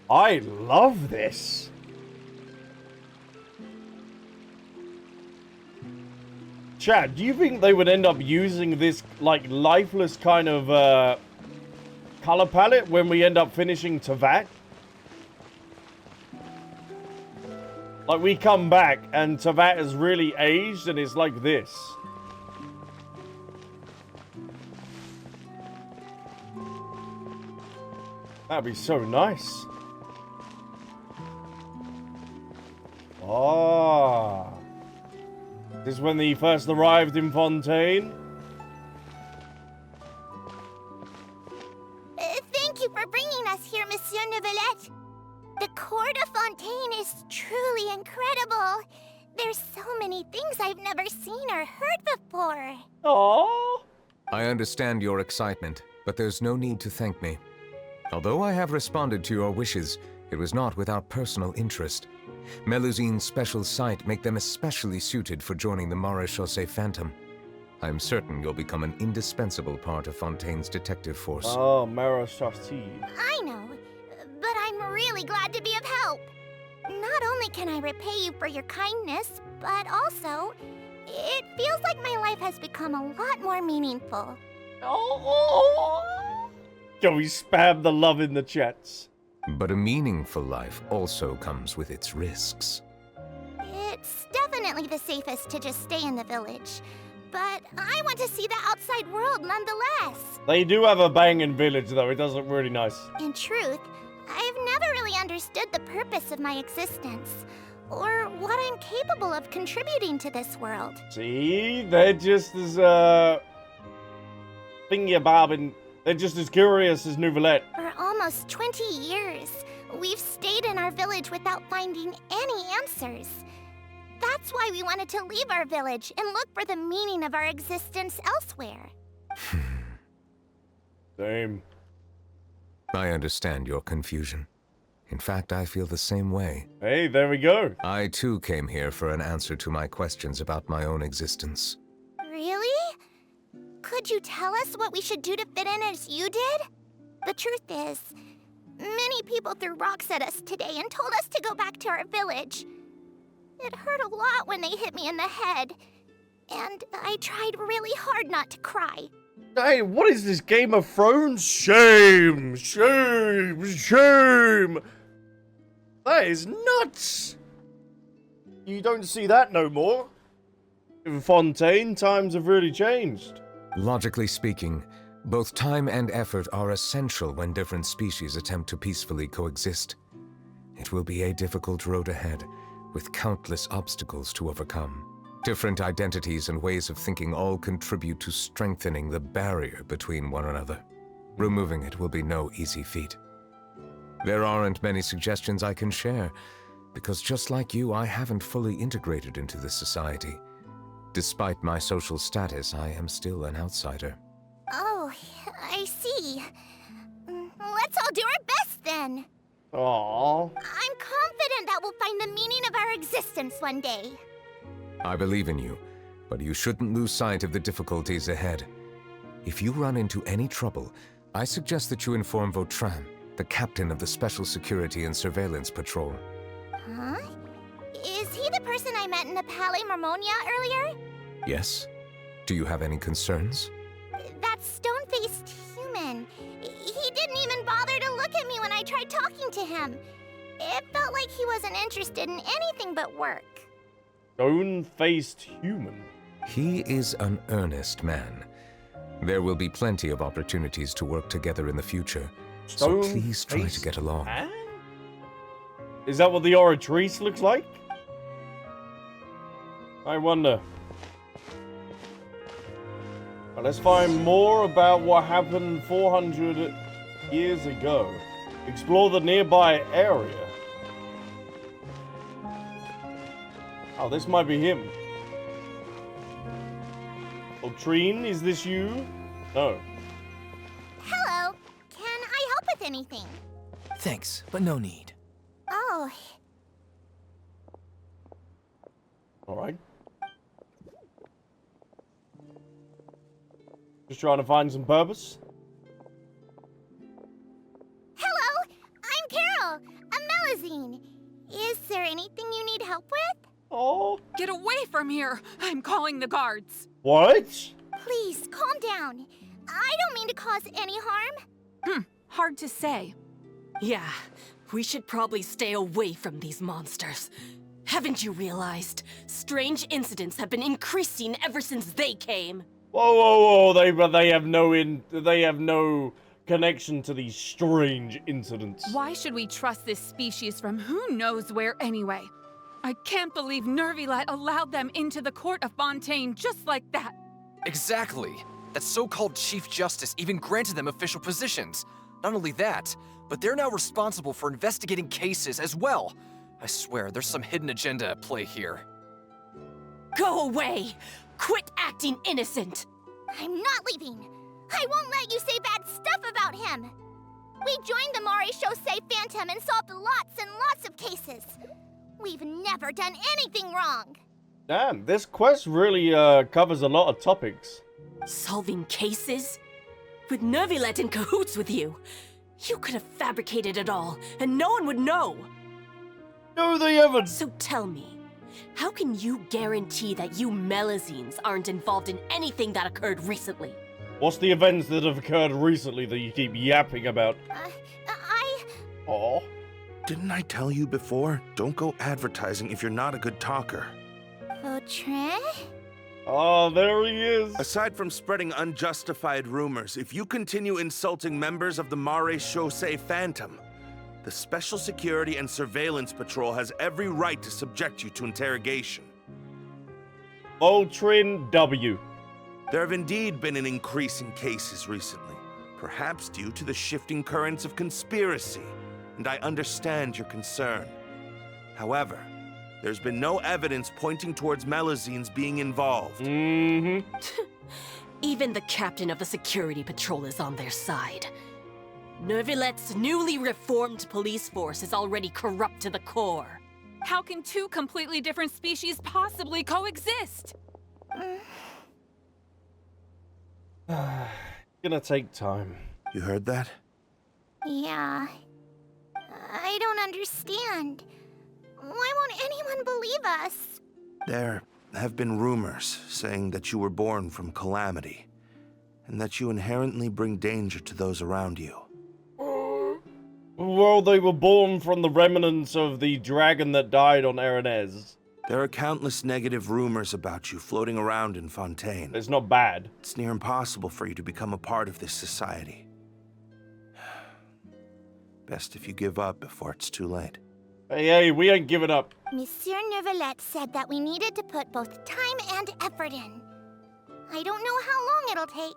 I love this. Chad, do you think they would end up using this, like, lifeless kind of, color palette when we end up finishing Teyvat? Like, we come back and Teyvat has really aged and it's like this. That'd be so nice. Ah. This is when he first arrived in Fontaine. Thank you for bringing us here, Monsieur Neuvillette. The court of Fontaine is truly incredible. There's so many things I've never seen or heard before. Aww. I understand your excitement, but there's no need to thank me. Although I have responded to your wishes, it was not without personal interest. Melusine's special sight make them especially suited for joining the Maréchaussée Phantom. I am certain you'll become an indispensable part of Fontaine's detective force. Oh, Maréchaussée. I know, but I'm really glad to be of help. Not only can I repay you for your kindness, but also, it feels like my life has become a lot more meaningful. Oh. Can we spam the love in the chats? But a meaningful life also comes with its risks. It's definitely the safest to just stay in the village. But I want to see the outside world nonetheless. They do have a banging village, though. It does look really nice. In truth, I've never really understood the purpose of my existence, or what I'm capable of contributing to this world. See? They're just as, thingy-bobbing. They're just as curious as Neuvillette. For almost 20 years, we've stayed in our village without finding any answers. That's why we wanted to leave our village and look for the meaning of our existence elsewhere. Same. I understand your confusion. In fact, I feel the same way. Hey, there we go. I too came here for an answer to my questions about my own existence. Really? Could you tell us what we should do to fit in as you did? The truth is, many people threw rocks at us today and told us to go back to our village. It hurt a lot when they hit me in the head, and I tried really hard not to cry. Hey, what is this, Game of Thrones? Shame! Shame! Shame! That is nuts! You don't see that no more. In Fontaine, times have really changed. Logically speaking, both time and effort are essential when different species attempt to peacefully coexist. It will be a difficult road ahead, with countless obstacles to overcome. Different identities and ways of thinking all contribute to strengthening the barrier between one another. Removing it will be no easy feat. There aren't many suggestions I can share, because just like you, I haven't fully integrated into this society. Despite my social status, I am still an outsider. Oh, I see. Let's all do our best then. Aww. I'm confident that we'll find the meaning of our existence one day. I believe in you, but you shouldn't lose sight of the difficulties ahead. If you run into any trouble, I suggest that you inform Vautrin, the captain of the Special Security and Surveillance Patrol. Huh? Is he the person I met in the Palais Marmonia earlier? Yes? Do you have any concerns? That stone-faced human. He didn't even bother to look at me when I tried talking to him. It felt like he wasn't interested in anything but work. Stone-faced human. He is an earnest man. There will be plenty of opportunities to work together in the future, so please try to get along. Man? Is that what the Oratrice looks like? I wonder. Well, let's find more about what happened 400 years ago. Explore the nearby area. Oh, this might be him. Vautrin, is this you? No. Hello. Can I help with anything? Thanks, but no need. Oh. Alright. Just trying to find some purpose. Hello. I'm Carol. A Melusine. Is there anything you need help with? Oh. Get away from here! I'm calling the guards. What? Please, calm down. I don't mean to cause any harm. Hard to say. Yeah, we should probably stay away from these monsters. Haven't you realized? Strange incidents have been increasing ever since they came. Whoa, whoa, whoa! They have no connection to these strange incidents. Why should we trust this species from who knows where anyway? I can't believe Neuvillette allowed them into the court of Fontaine just like that. Exactly. That so-called Chief Justice even granted them official positions. Not only that, but they're now responsible for investigating cases as well. I swear, there's some hidden agenda at play here. Go away! Quit acting innocent! I'm not leaving. I won't let you say bad stuff about him. We joined the Maréchaussée Phantom and solved lots and lots of cases. We've never done anything wrong. Damn, this quest really covers a lot of topics. Solving cases? With Neuvillette in cahoots with you. You could have fabricated it all, and no one would know. No, they haven't. So tell me, how can you guarantee that you Melusines aren't involved in anything that occurred recently? What's the events that have occurred recently that you keep yapping about? Oh. Didn't I tell you before? Don't go advertising if you're not a good talker. Vautrin? Oh, there he is. Aside from spreading unjustified rumors, if you continue insulting members of the Maréchaussée Phantom, the Special Security and Surveillance Patrol has every right to subject you to interrogation. Vautrin W. There have indeed been an increase in cases recently, perhaps due to the shifting currents of conspiracy, and I understand your concern. However, there's been no evidence pointing towards Melusines being involved. Mm-hmm. Even the captain of the security patrol is on their side. Neuvillette's newly reformed police force is already corrupt to the core. How can two completely different species possibly coexist? Gonna take time. You heard that? Yeah. I don't understand. Why won't anyone believe us? There have been rumors saying that you were born from calamity, and that you inherently bring danger to those around you. Well, they were born from the remnants of the dragon that died on Aranez. There are countless negative rumors about you floating around in Fontaine. It's not bad. It's near impossible for you to become a part of this society. Best if you give up before it's too late. Hey, we ain't giving up. Monsieur Neuvillette said that we needed to put both time and effort in. I don't know how long it'll take,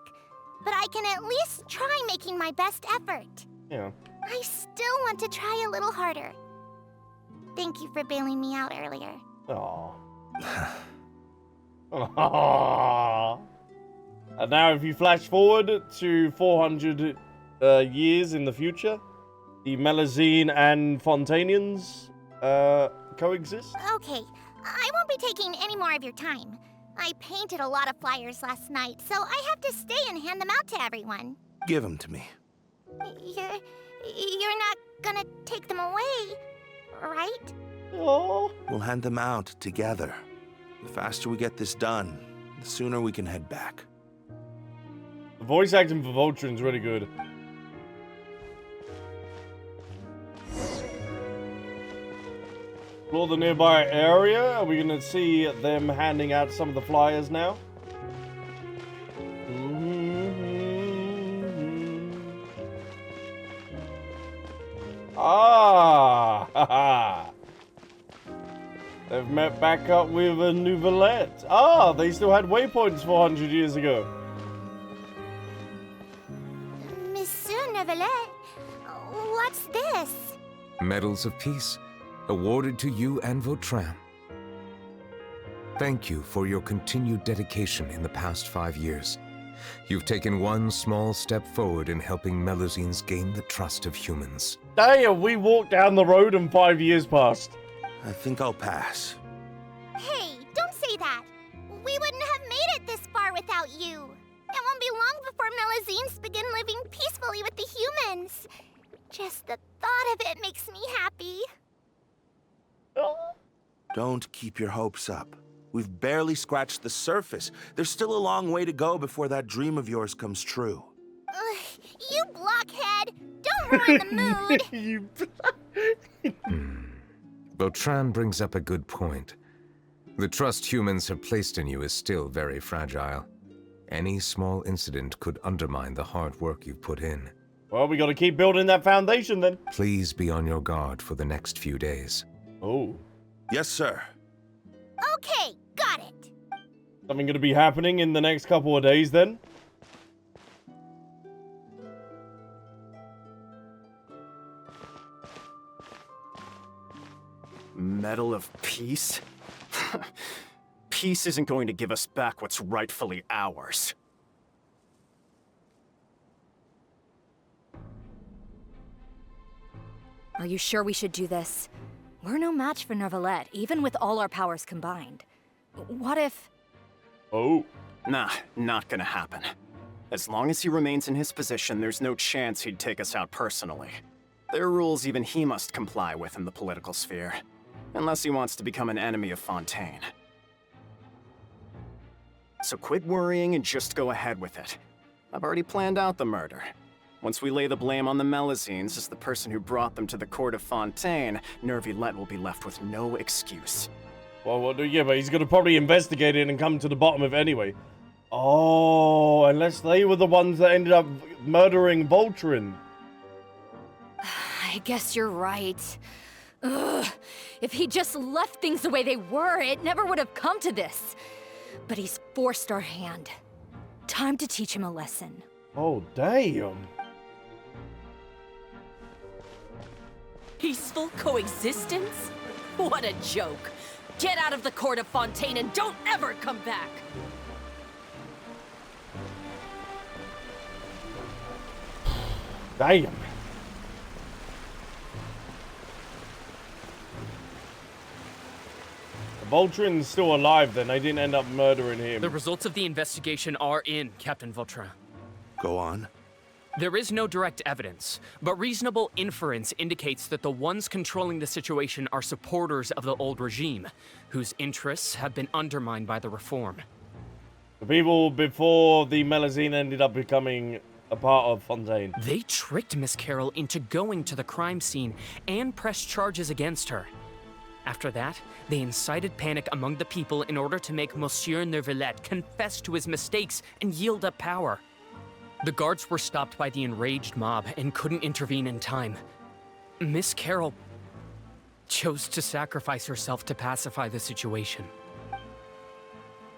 but I can at least try making my best effort. Yeah. I still want to try a little harder. Thank you for bailing me out earlier. Aww. Aww. And now if you flash forward to 400 years in the future, the Melusine and Fontainians coexist? Okay, I won't be taking any more of your time. I painted a lot of flyers last night, so I have to stay and hand them out to everyone. Give them to me. You're not gonna take them away, right? Oh. We'll hand them out together. The faster we get this done, the sooner we can head back. The voice acting for Vautrin's really good. Explore the nearby area. Are we gonna see them handing out some of the flyers now? Ah! Haha! They've met back up with a Neuvillette. Ah, they still had waypoints 400 years ago. Monsieur Neuvillette, what's this? Medals of Peace, awarded to you and Vautrin. Thank you for your continued dedication in the past 5 years. You've taken one small step forward in helping Melusines gain the trust of humans. Damn, we walked down the road and 5 years passed. I think I'll pass. Hey, don't say that. We wouldn't have made it this far without you. It won't be long before Melusines begin living peacefully with the humans. Just the thought of it makes me happy. Don't keep your hopes up. We've barely scratched the surface. There's still a long way to go before that dream of yours comes true. You blockhead! Don't ruin the mood! Vautrin brings up a good point. The trust humans have placed in you is still very fragile. Any small incident could undermine the hard work you've put in. Well, we gotta keep building that foundation then. Please be on your guard for the next few days. Oh. Yes, sir. Okay, got it. Something gonna be happening in the next couple of days then? Medal of Peace? Peace isn't going to give us back what's rightfully ours. Are you sure we should do this? We're no match for Neuvillette, even with all our powers combined. What if... Oh. Nah, not gonna happen. As long as he remains in his position, there's no chance he'd take us out personally. There are rules even he must comply with in the political sphere. Unless he wants to become an enemy of Fontaine. So quit worrying and just go ahead with it. I've already planned out the murder. Once we lay the blame on the Melusines as the person who brought them to the court of Fontaine, Neuvillette will be left with no excuse. Well, yeah, but he's gonna probably investigate it and come to the bottom of it anyway. Oh, unless they were the ones that ended up murdering Vautrin. I guess you're right. Ugh. If he just left things the way they were, it never would have come to this. But he's forced our hand. Time to teach him a lesson. Oh, damn. Peaceful coexistence? What a joke. Get out of the court of Fontaine and don't ever come back! Damn. Vautrin's still alive then. They didn't end up murdering him. The results of the investigation are in, Captain Vautrin. Go on. There is no direct evidence, but reasonable inference indicates that the ones controlling the situation are supporters of the old regime, whose interests have been undermined by the reform. The people before the Melusine ended up becoming a part of Fontaine. They tricked Miss Carroll into going to the crime scene and pressed charges against her. After that, they incited panic among the people in order to make Monsieur Neuvillette confess to his mistakes and yield up power. The guards were stopped by the enraged mob and couldn't intervene in time. Miss Carroll chose to sacrifice herself to pacify the situation.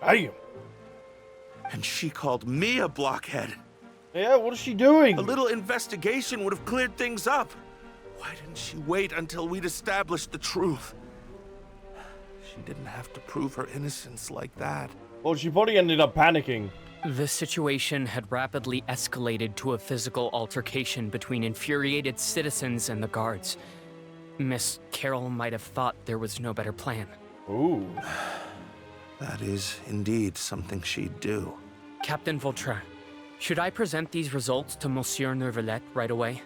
Damn. And she called me a blockhead. Yeah, what is she doing? A little investigation would have cleared things up. Why didn't she wait until we'd established the truth? She didn't have to prove her innocence like that. Well, she probably ended up panicking. The situation had rapidly escalated to a physical altercation between infuriated citizens and the guards. Miss Carroll might have thought there was no better plan. Ooh. That is indeed something she'd do. Captain Vautrin, should I present these results to Monsieur Neuvillette right away?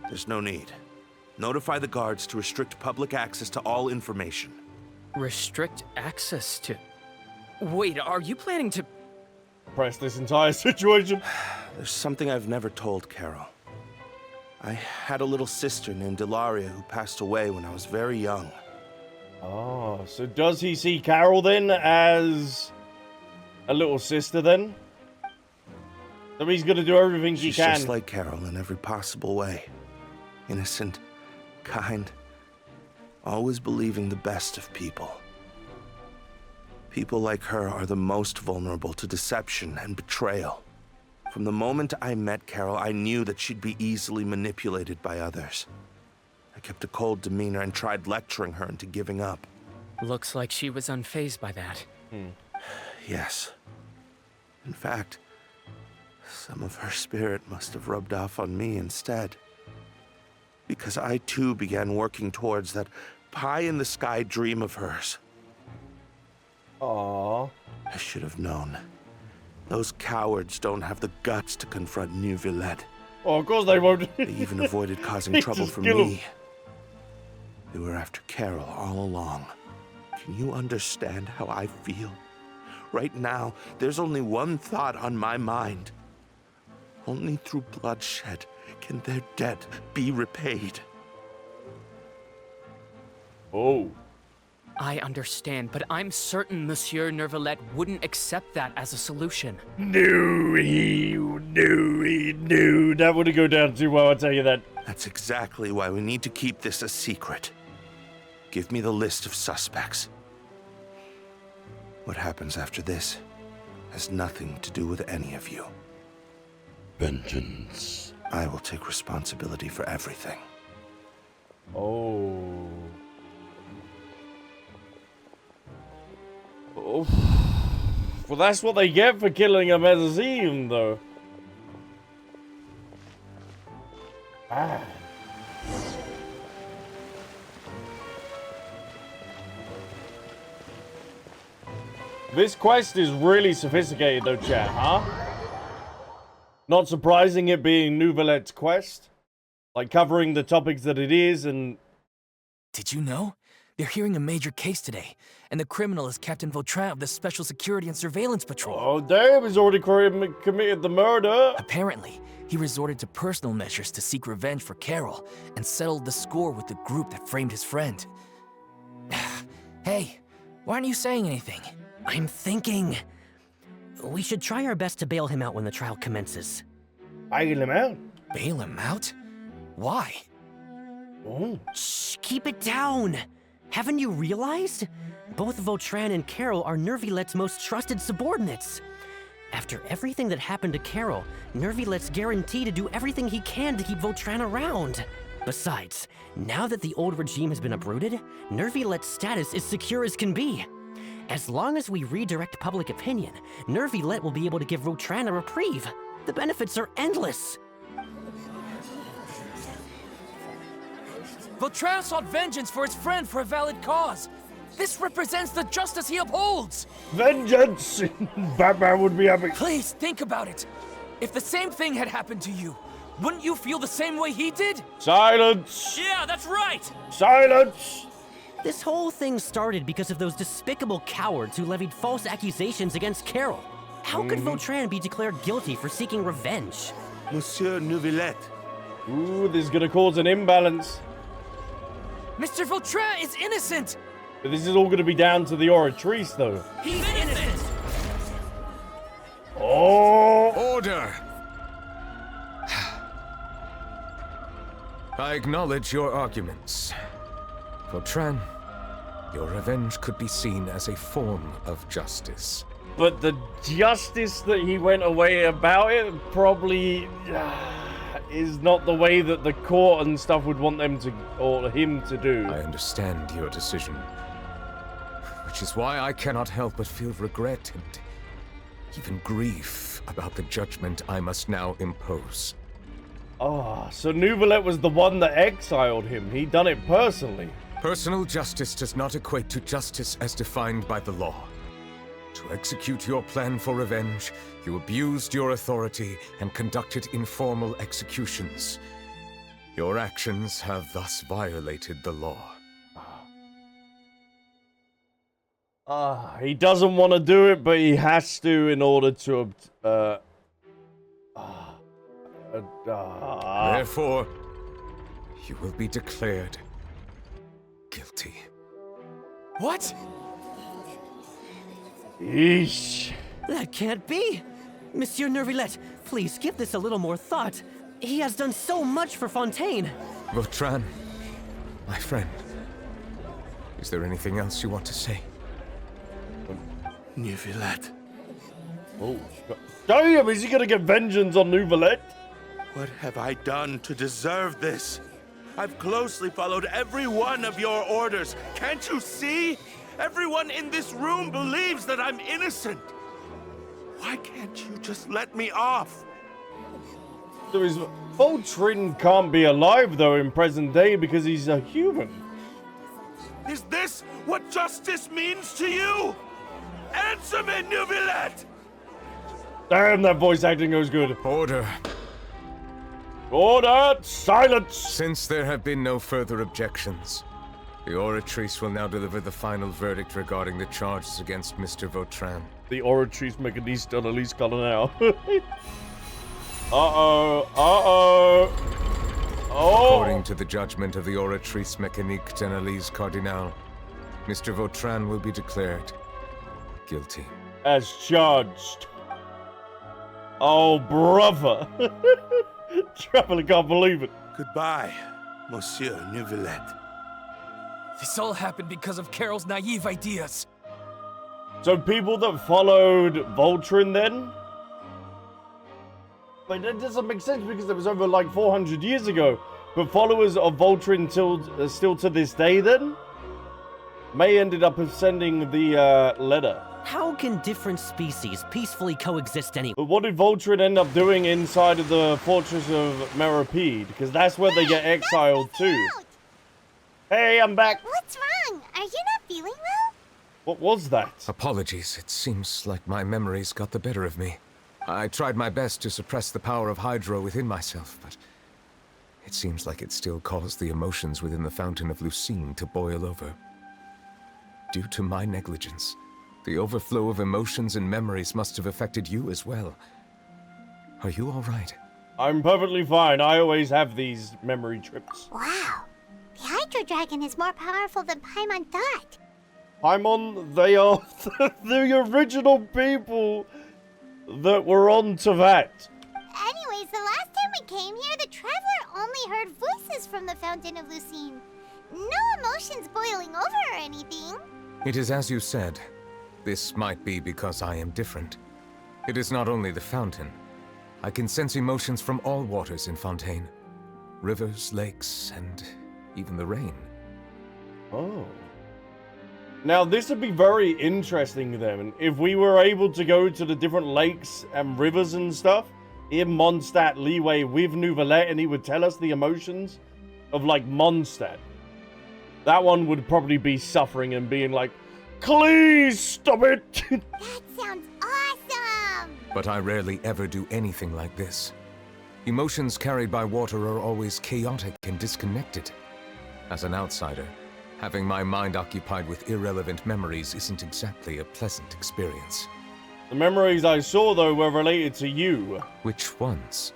There's no need. Notify the guards to restrict public access to all information. Restrict access to... Wait, are you planning to... Press this entire situation? There's something I've never told Carol. I had a little sister named Ilaria who passed away when I was very young. Oh, so does he see Carol then as a little sister then? So he's gonna do everything he can. She's just like Carol in every possible way. Innocent, kind, always believing the best of people. People like her are the most vulnerable to deception and betrayal. From the moment I met Carol, I knew that she'd be easily manipulated by others. I kept a cold demeanor and tried lecturing her into giving up. Looks like she was unfazed by that. Yes. In fact, some of her spirit must have rubbed off on me instead. Because I too began working towards that pie-in-the-sky dream of hers. Aww. I should have known. Those cowards don't have the guts to confront Neuvillette. Oh, of course they won't. They even avoided causing trouble for me. They were after Carol all along. Can you understand how I feel? Right now, there's only one thought on my mind. Only through bloodshed can their debt be repaid. Oh. I understand, but I'm certain Monsieur Neuvillette wouldn't accept that as a solution. No. That wouldn't go down too well, I'll tell you that. That's exactly why we need to keep this a secret. Give me the list of suspects. What happens after this has nothing to do with any of you. Vengeance. I will take responsibility for everything. Oh. Oof. Well, that's what they get for killing a Melusine, though. Ah. This quest is really sophisticated, though, chat, huh? Not surprising it being Neuvillette's quest. Like, covering the topics that it is, and... Did you know? They're hearing a major case today, and the criminal is Captain Vautrin of the Special Security and Surveillance Patrol. Oh, damn, he's already committed the murder. Apparently, he resorted to personal measures to seek revenge for Carol, and settled the score with the group that framed his friend. Hey, why aren't you saying anything? I'm thinking... we should try our best to bail him out when the trial commences. Bail him out? Bail him out? Why? Oh. Shh, keep it down! Haven't you realized? Both Vautrin and Carol are Neuvillette's most trusted subordinates. After everything that happened to Carol, Neuvillette's guaranteed to do everything he can to keep Vautrin around. Besides, now that the old regime has been uprooted, Neuvillette's status is secure as can be. As long as we redirect public opinion, Neuvillette will be able to give Vautrin a reprieve. The benefits are endless. Vautrin sought vengeance for his friend for a valid cause. This represents the justice he upholds. Vengeance! Batman would be happy. Please, think about it. If the same thing had happened to you, wouldn't you feel the same way he did? Silence! Yeah, that's right! Silence! This whole thing started because of those despicable cowards who levied false accusations against Carol. How could Vautrin be declared guilty for seeking revenge? Monsieur Neuvillette. Ooh, this is gonna cause an imbalance. Mr. Vautrin is innocent! But this is all gonna be down to the Oratrice, though. He's innocent! Oh! Order! I acknowledge your arguments. Vautrin, your revenge could be seen as a form of justice. But the justice that he went away about it probably is not the way that the court and stuff would want them to, or him to do. I understand your decision, which is why I cannot help but feel regret and even grief about the judgment I must now impose. Oh, so Neuvillette was the one that exiled him. He done it personally. Personal justice does not equate to justice as defined by the law. To execute your plan for revenge, you abused your authority and conducted informal executions. Your actions have thus violated the law. He doesn't want to do it, but he has to in order to... Therefore, you will be declared guilty. What? Eesh. That can't be! Monsieur Neuvillette, please give this a little more thought. He has done so much for Fontaine. Vautrin, my friend, is there anything else you want to say? Neuvillette. Oh, damn, is he gonna get vengeance on Neuvillette? What have I done to deserve this? I've closely followed every one of your orders. Can't you see? Everyone in this room believes that I'm innocent. Why can't you just let me off? So is Vautrin can't be alive though in present day because he's a human. Is this what justice means to you? Answer me, Neuvillette! Damn, that voice acting goes good. Order. Order! Silence! Since there have been no further objections, the Oratrice will now deliver the final verdict regarding the charges against Mr. Vautrin. The Oratrice Mechaniste Annalise Colonel. Uh-oh. Uh-oh. Oh! According to the judgment of the Oratrice Mécanique d'Analyse Cardinal, Mr. Vautrin will be declared guilty. As charged. Oh, brother. Traveler can't believe it. Goodbye, Monsieur Neuvillette. This all happened because of Carol's naive ideas. So people that followed Vautrin then? But that doesn't make sense because it was over like 400 years ago. But followers of Vautrin still to this day then? May ended up sending the letter. How can different species peacefully coexist anyway? But what did Vautrin end up doing inside of the Fortress of Meripede? Because that's where they get exiled too. Hey, I'm back. What's wrong? Are you not feeling well? What was that? Apologies. It seems like my memories got the better of me. I tried my best to suppress the power of Hydro within myself, but it seems like it still caused the emotions within the Fountain of Lucine to boil over. Due to my negligence, the overflow of emotions and memories must have affected you as well. Are you all right? I'm perfectly fine. I always have these memory trips. Wow. The Hydro Dragon is more powerful than Paimon thought. Paimon, they are the original people that were on to that. Anyways, the last time we came here, the Traveler only heard voices from the Fountain of Lucine. No emotions boiling over or anything. It is as you said. This might be because I am different. It is not only the fountain. I can sense emotions from all waters in Fontaine. Rivers, lakes, and even the rain. Oh. Now, this would be very interesting then, if we were able to go to the different lakes and rivers and stuff in Mondstadt Leeway with Neuvillette, and he would tell us the emotions of, like, Mondstadt. That one would probably be suffering and being like, please stop it! That sounds awesome! But I rarely ever do anything like this. Emotions carried by water are always chaotic and disconnected. As an outsider, having my mind occupied with irrelevant memories isn't exactly a pleasant experience. The memories I saw, though, were related to you. Which ones?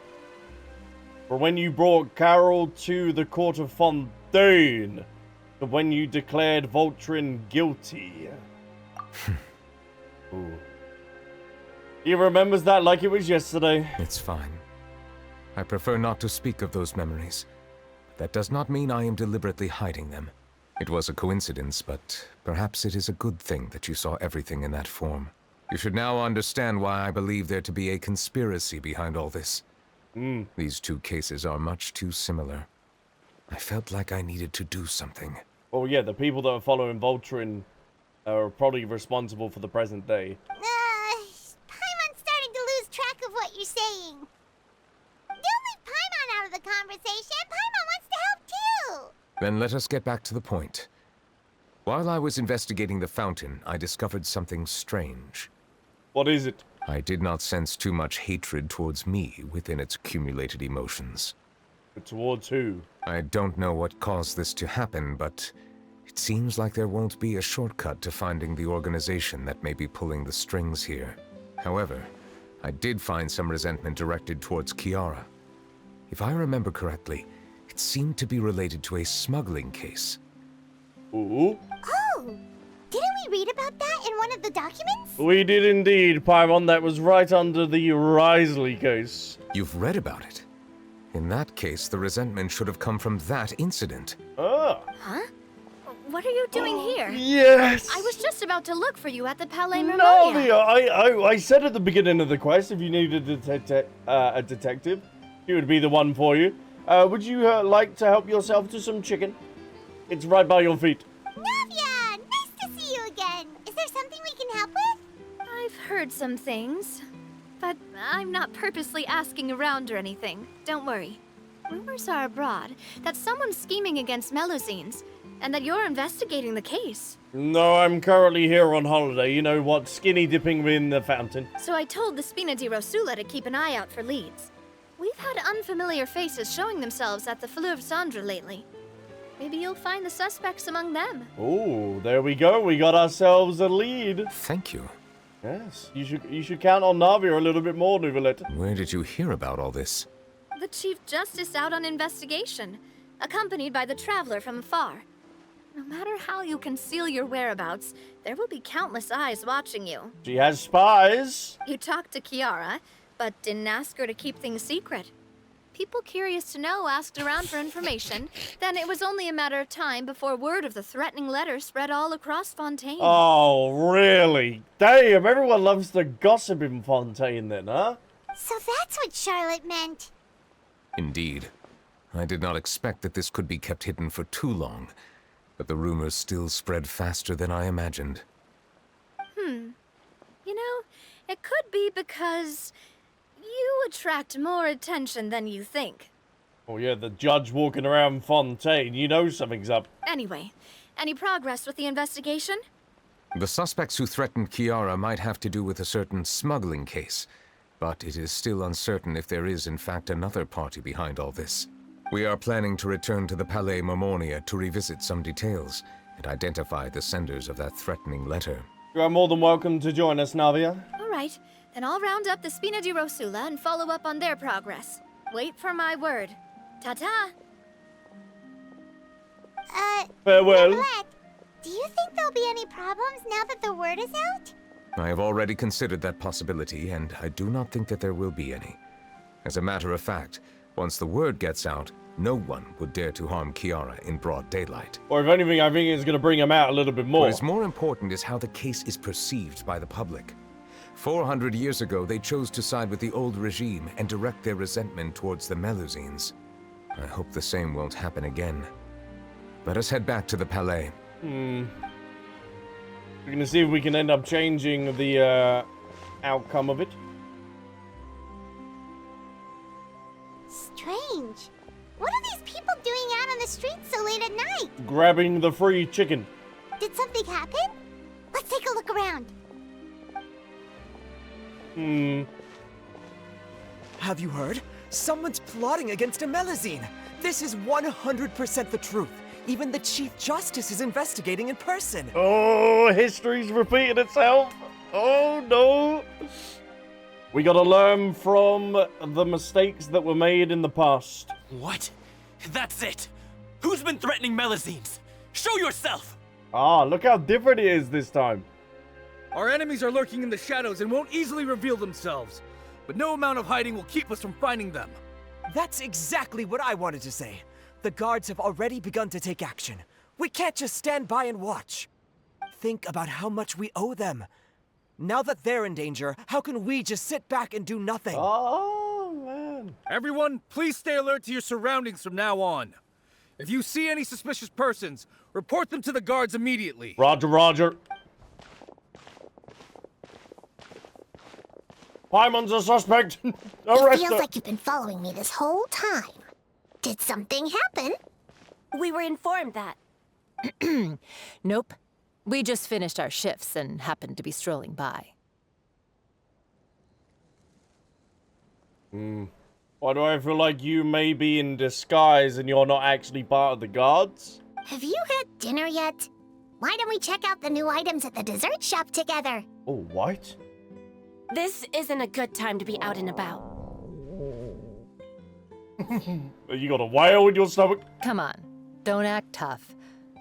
For when you brought Carol to the court of Fontaine. When you declared Vautrin guilty. Ooh. He remembers that like it was yesterday. It's fine. I prefer not to speak of those memories. That does not mean I am deliberately hiding them. It was a coincidence, but perhaps it is a good thing that you saw everything in that form. You should now understand why I believe there to be a conspiracy behind all this. These two cases are much too similar. I felt like I needed to do something. Oh yeah, the people that are following Vautrin are probably responsible for the present day. Paimon's starting to lose track of what you're saying. Don't leave Paimon out of the conversation. Paimon wants to help too. Then let us get back to the point. While I was investigating the fountain, I discovered something strange. What is it? I did not sense too much hatred towards me within its accumulated emotions. But towards who? I don't know what caused this to happen, but it seems like there won't be a shortcut to finding the organization that may be pulling the strings here. However, I did find some resentment directed towards Kiara. If I remember correctly, it seemed to be related to a smuggling case. Ooh. Oh! Didn't we read about that in one of the documents? We did indeed, Paimon. That was right under the Risley case. You've read about it? In that case, the resentment should have come from that incident. Ah. Huh? What are you doing here? Yes! I was just about to look for you at the Palais Mermonia. Navia, I said at the beginning of the quest, if you needed a detective, he would be the one for you. Would you like to help yourself to some chicken? It's right by your feet. Navia! Nice to see you again. Is there something we can help with? I've heard some things, but I'm not purposely asking around or anything. Don't worry. Rumors are abroad that someone's scheming against Melusines, and that you're investigating the case. No, I'm currently here on holiday. You know what? Skinny dipping in the fountain. So I told the Spina di Rosula to keep an eye out for leads. We've had unfamiliar faces showing themselves at the Fleuve Cendre lately. Maybe you'll find the suspects among them. Oh, there we go. We got ourselves a lead. Thank you. Yes, you should count on Navia a little bit more, Neuvillette. Where did you hear about all this? The Chief Justice out on investigation, accompanied by the Traveler from afar. No matter how you conceal your whereabouts, there will be countless eyes watching you. She has spies. You talked to Kiara, but didn't ask her to keep things secret. People curious to know asked around for information, then it was only a matter of time before word of the threatening letter spread all across Fontaine. Oh, really? Damn, everyone loves to gossip in Fontaine then, huh? So that's what Charlotte meant. Indeed. I did not expect that this could be kept hidden for too long, but the rumors still spread faster than I imagined. it could be because you attract more attention than you think. Oh yeah, the judge walking around Fontaine. You know something's up. Anyway, any progress with the investigation? The suspects who threatened Kiara might have to do with a certain smuggling case, but it is still uncertain if there is in fact another party behind all this. We are planning to return to the Palais Marmonia to revisit some details and identify the senders of that threatening letter. You are more than welcome to join us, Navia. All right, then I'll round up the Spina di Rosula and follow up on their progress. Wait for my word. Ta-ta! Farewell. Neuvillette, do you think there'll be any problems now that the word is out? I have already considered that possibility, and I do not think that there will be any. As a matter of fact, once the word gets out, no one would dare to harm Kiara in broad daylight. Or if anything, I think it's going to bring him out a little bit more. What is more important is how the case is perceived by the public. 400 years ago, they chose to side with the old regime and direct their resentment towards the Melusines. I hope the same won't happen again. Let us head back to the Palais. We're going to see if we can end up changing the outcome of it. Strange. What are these people doing out on the streets so late at night? Grabbing the free chicken. Did something happen? Let's take a look around. Have you heard? Someone's plotting against a Melusine. This is 100% the truth. Even the Chief Justice is investigating in person. Oh, history's repeating itself. Oh, no. We gotta learn from the mistakes that were made in the past. What? That's it! Who's been threatening Melusines? Show yourself! Ah, look how different it is this time. Our enemies are lurking in the shadows and won't easily reveal themselves. But no amount of hiding will keep us from finding them. That's exactly what I wanted to say. The guards have already begun to take action. We can't just stand by and watch. Think about how much we owe them. Now that they're in danger, how can we just sit back and do nothing? Oh, man. Everyone, please stay alert to your surroundings from now on. If you see any suspicious persons, report them to the guards immediately. Roger, roger. Paimon's a suspect. It feels like you've been following me this whole time. Did something happen? We were informed that. Nope. We just finished our shifts and happened to be strolling by. Why do I feel like you may be in disguise and you're not actually part of the guards? Have you had dinner yet? Why don't we check out the new items at the dessert shop together? Oh, what? This isn't a good time to be out and about. You got a whale in your stomach? Come on, don't act tough.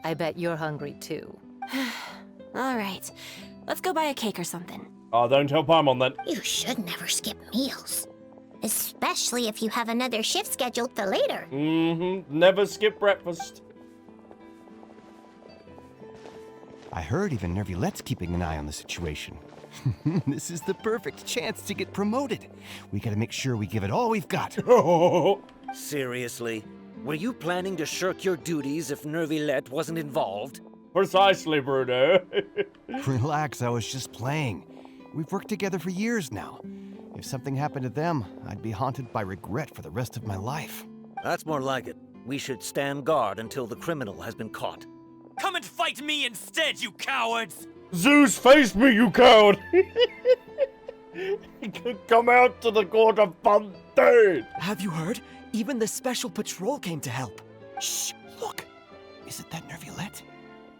I bet you're hungry too. All right, let's go buy a cake or something. Oh, don't tell Paimon then. You should never skip meals. Especially if you have another shift scheduled for later. Never skip breakfast. I heard even Neuvillette's keeping an eye on the situation. This is the perfect chance to get promoted. We gotta make sure we give it all we've got. Seriously? Were you planning to shirk your duties if Neuvillette wasn't involved? Precisely, Bruno. Relax, I was just playing. We've worked together for years now. If something happened to them, I'd be haunted by regret for the rest of my life. That's more like it. We should stand guard until the criminal has been caught. Come and fight me instead, you cowards! Zeus, face me, you coward! Come out to the court of Fontaine! Have you heard? Even the special patrol came to help. Shh, look. Isn't that Neuvillette?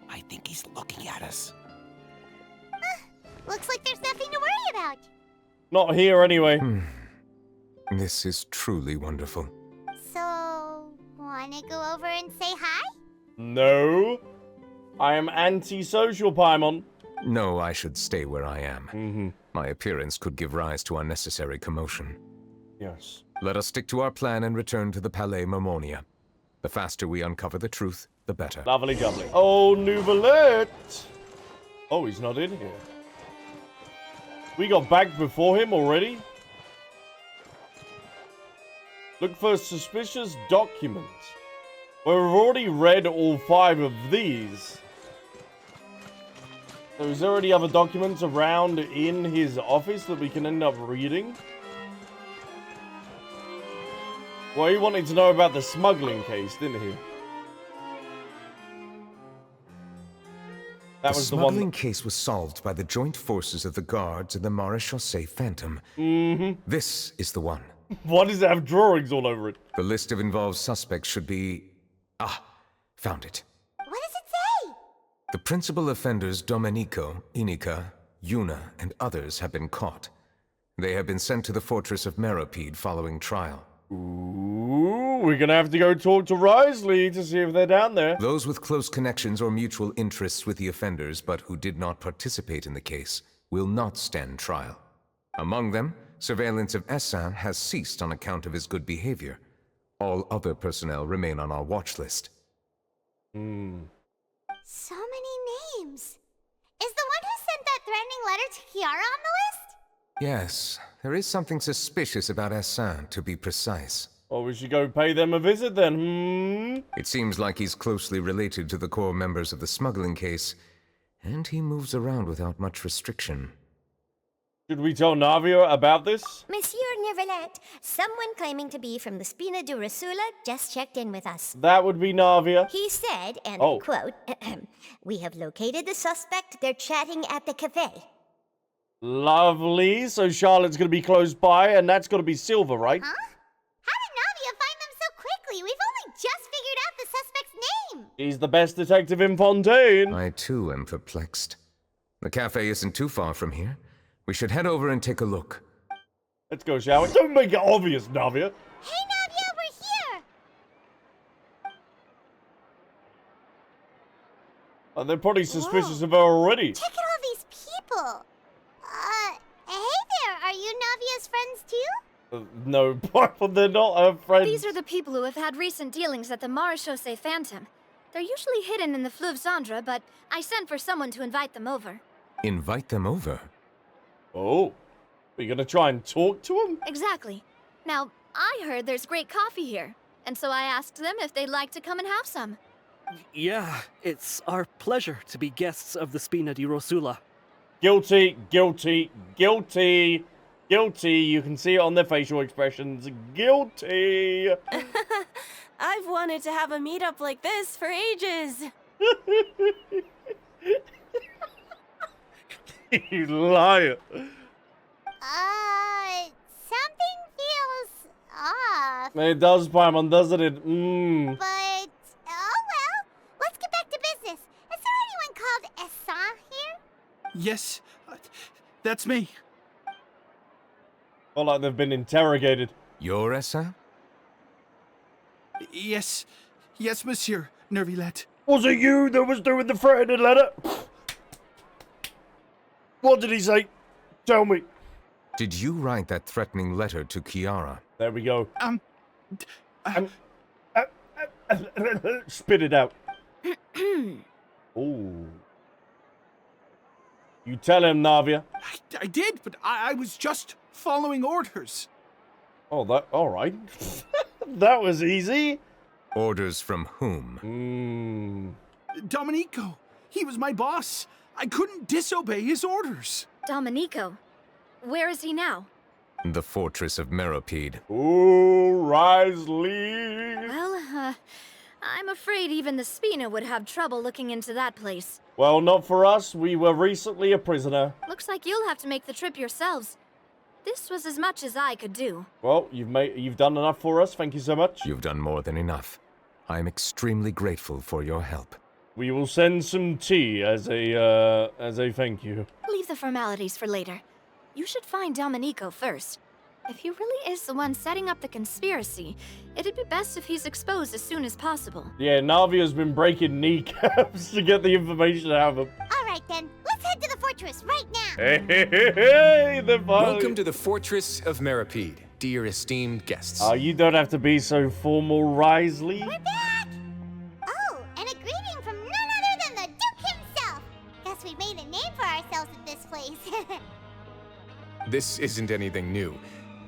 I think he's looking at us. Looks like there's nothing to worry about. Not here anyway. This is truly wonderful. So, wanna go over and say hi? No. I am antisocial, Paimon. No, I should stay where I am. My appearance could give rise to unnecessary commotion. Yes. Let us stick to our plan and return to the Palais Marmonia. The faster we uncover the truth, the better. Lovely jubbly. Oh, Neuvillette! Oh, he's not in here. We got back before him already? Look for suspicious documents. Well, we've already read all 5 of these. So is there any other documents around in his office that we can end up reading? Well, he wanted to know about the smuggling case, didn't he? That was the one. The smuggling case was solved by the joint forces of the guards and the Maréchaussée Phantom. This is the one. Why does it have drawings all over it? The list of involved suspects should be... Ah, found it. What does it say? The principal offenders Dominico, Inika, Yuna, and others have been caught. They have been sent to the fortress of Meropide following trial. Ooh, we're gonna have to go talk to Risley to see if they're down there. Those with close connections or mutual interests with the offenders, but who did not participate in the case, will not stand trial. Among them, surveillance of Essin has ceased on account of his good behavior. All other personnel remain on our watch list. So many names. Is the one who sent that threatening letter to Kiara on the list? Yes, there is something suspicious about Essin, to be precise. Well, we should go pay them a visit then, It seems like he's closely related to the core members of the smuggling case, and he moves around without much restriction. Should we tell Navia about this? Monsieur Neuvillette, someone claiming to be from the Spina Durasula just checked in with us. That would be Navia. He said, and Oh. I quote, "We have located the suspect. They're chatting at the cafe." Lovely. So Charlotte's gonna be close by, and that's gonna be Silver, right? Huh? How did Navia find them so quickly? We've only just figured out the suspect's name. He's the best detective in Fontaine. I too am perplexed. The cafe isn't too far from here. We should head over and take a look. Let's go, shall we? Don't make it obvious, Navia. Hey, Navia, we're here. Oh, they're probably suspicious of her already. Check out all these people. Hey there. Are you Navia's friends too? No, they're not her friends. These are the people who have had recent dealings at the Maréchaussée Phantom. They're usually hidden in the Fleuve Cendre, but I sent for someone to invite them over. Invite them over? Oh, we're gonna try and talk to them? Exactly. Now, I heard there's great coffee here, and so I asked them if they'd like to come and have some. Yeah, it's our pleasure to be guests of the Spina di Rosula. Guilty, guilty, guilty, guilty. You can see it on their facial expressions. Guilty. I've wanted to have a meetup like this for ages. You liar. Something feels off. It does, Paimon, doesn't it? But, oh well. Let's get back to business. Is there anyone called Essin here? Yes, that's me. Or like they've been interrogated. You're Essin? Yes, monsieur Neuvillette. Was it you that was doing the threatening letter? What did he say? Tell me. Did you write that threatening letter to Kiara? There we go. Spit it out. Ooh. You tell him, Navia. I did, but I was just following orders. Oh, all right. That was easy. Orders from whom? Dominico. He was my boss. I couldn't disobey his orders. Dominico? Where is he now? The fortress of Meropide. Ooh, Risley. Well, I'm afraid even the Spina would have trouble looking into that place. Well, not for us. We were recently a prisoner. Looks like you'll have to make the trip yourselves. This was as much as I could do. Well, you've done enough for us. Thank you so much. You've done more than enough. I am extremely grateful for your help. We will send some tea as a thank you. Leave the formalities for later. You should find Dominico first. If he really is the one setting up the conspiracy, it'd be best if he's exposed as soon as possible. Yeah, Navia's been breaking kneecaps to get the information out of him. All right then, let's head to the fortress right now. Hey, they're finally... Welcome to the Fortress of Meropide, dear esteemed guests. You don't have to be so formal, Risley. We're back! Oh, and a greeting from none other than the Duke himself. Guess we made a name for ourselves at this place. This isn't anything new.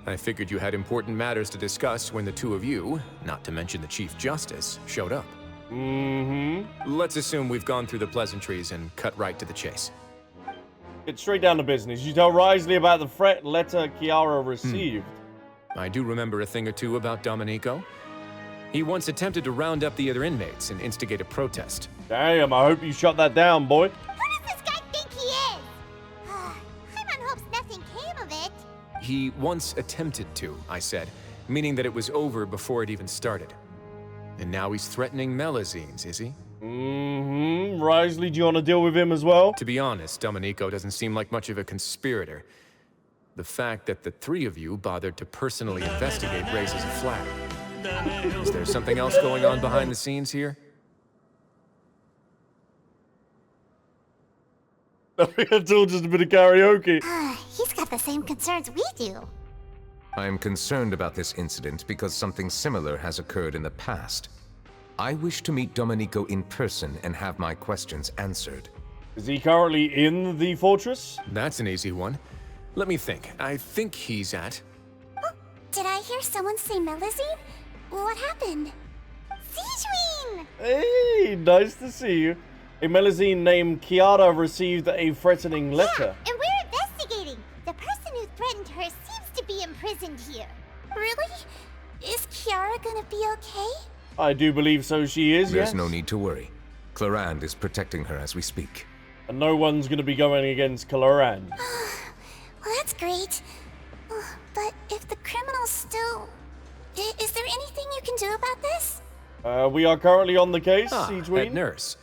I figured you had important matters to discuss when the two of you, not to mention the Chief Justice, showed up. Mm-hmm. Let's assume we've gone through the pleasantries and cut right to the chase. Get straight down to business. You tell Risley about the threat letter Kiara received. I do remember a thing or two about Dominico. He once attempted to round up the other inmates and instigate a protest. Damn, I hope you shut that down, boy. Who does this guy think he is? Paimon hopes nothing came of it. He once attempted to, I said, meaning that it was over before it even started. And now he's threatening Melusines, is he? Mm-hmm. Risley, do you want to deal with him as well? To be honest, Dominico doesn't seem like much of a conspirator. The fact that the three of you bothered to personally investigate raises a flag. Is there something else going on behind the scenes here? It's all just a bit of karaoke. He's got the same concerns we do. I am concerned about this incident because something similar has occurred in the past. I wish to meet Dominico in person and have my questions answered. Is he currently in the fortress? That's an easy one. Let me think. I think he's at... Did I hear someone say Melusine? What happened? Sijuin! Hey, nice to see you. A Melusine named Kiara received a threatening letter. And we're investigating. The person who threatened her seems to be imprisoned here. Really? Is Kiara gonna be okay? I do believe so she is, There's yes. no need to worry. Clarande is protecting her as we speak. And no one's gonna be going against Clarande. Well, that's great. But if the criminal's still... Is there anything you can do about this? We are currently on the case, Head nurse.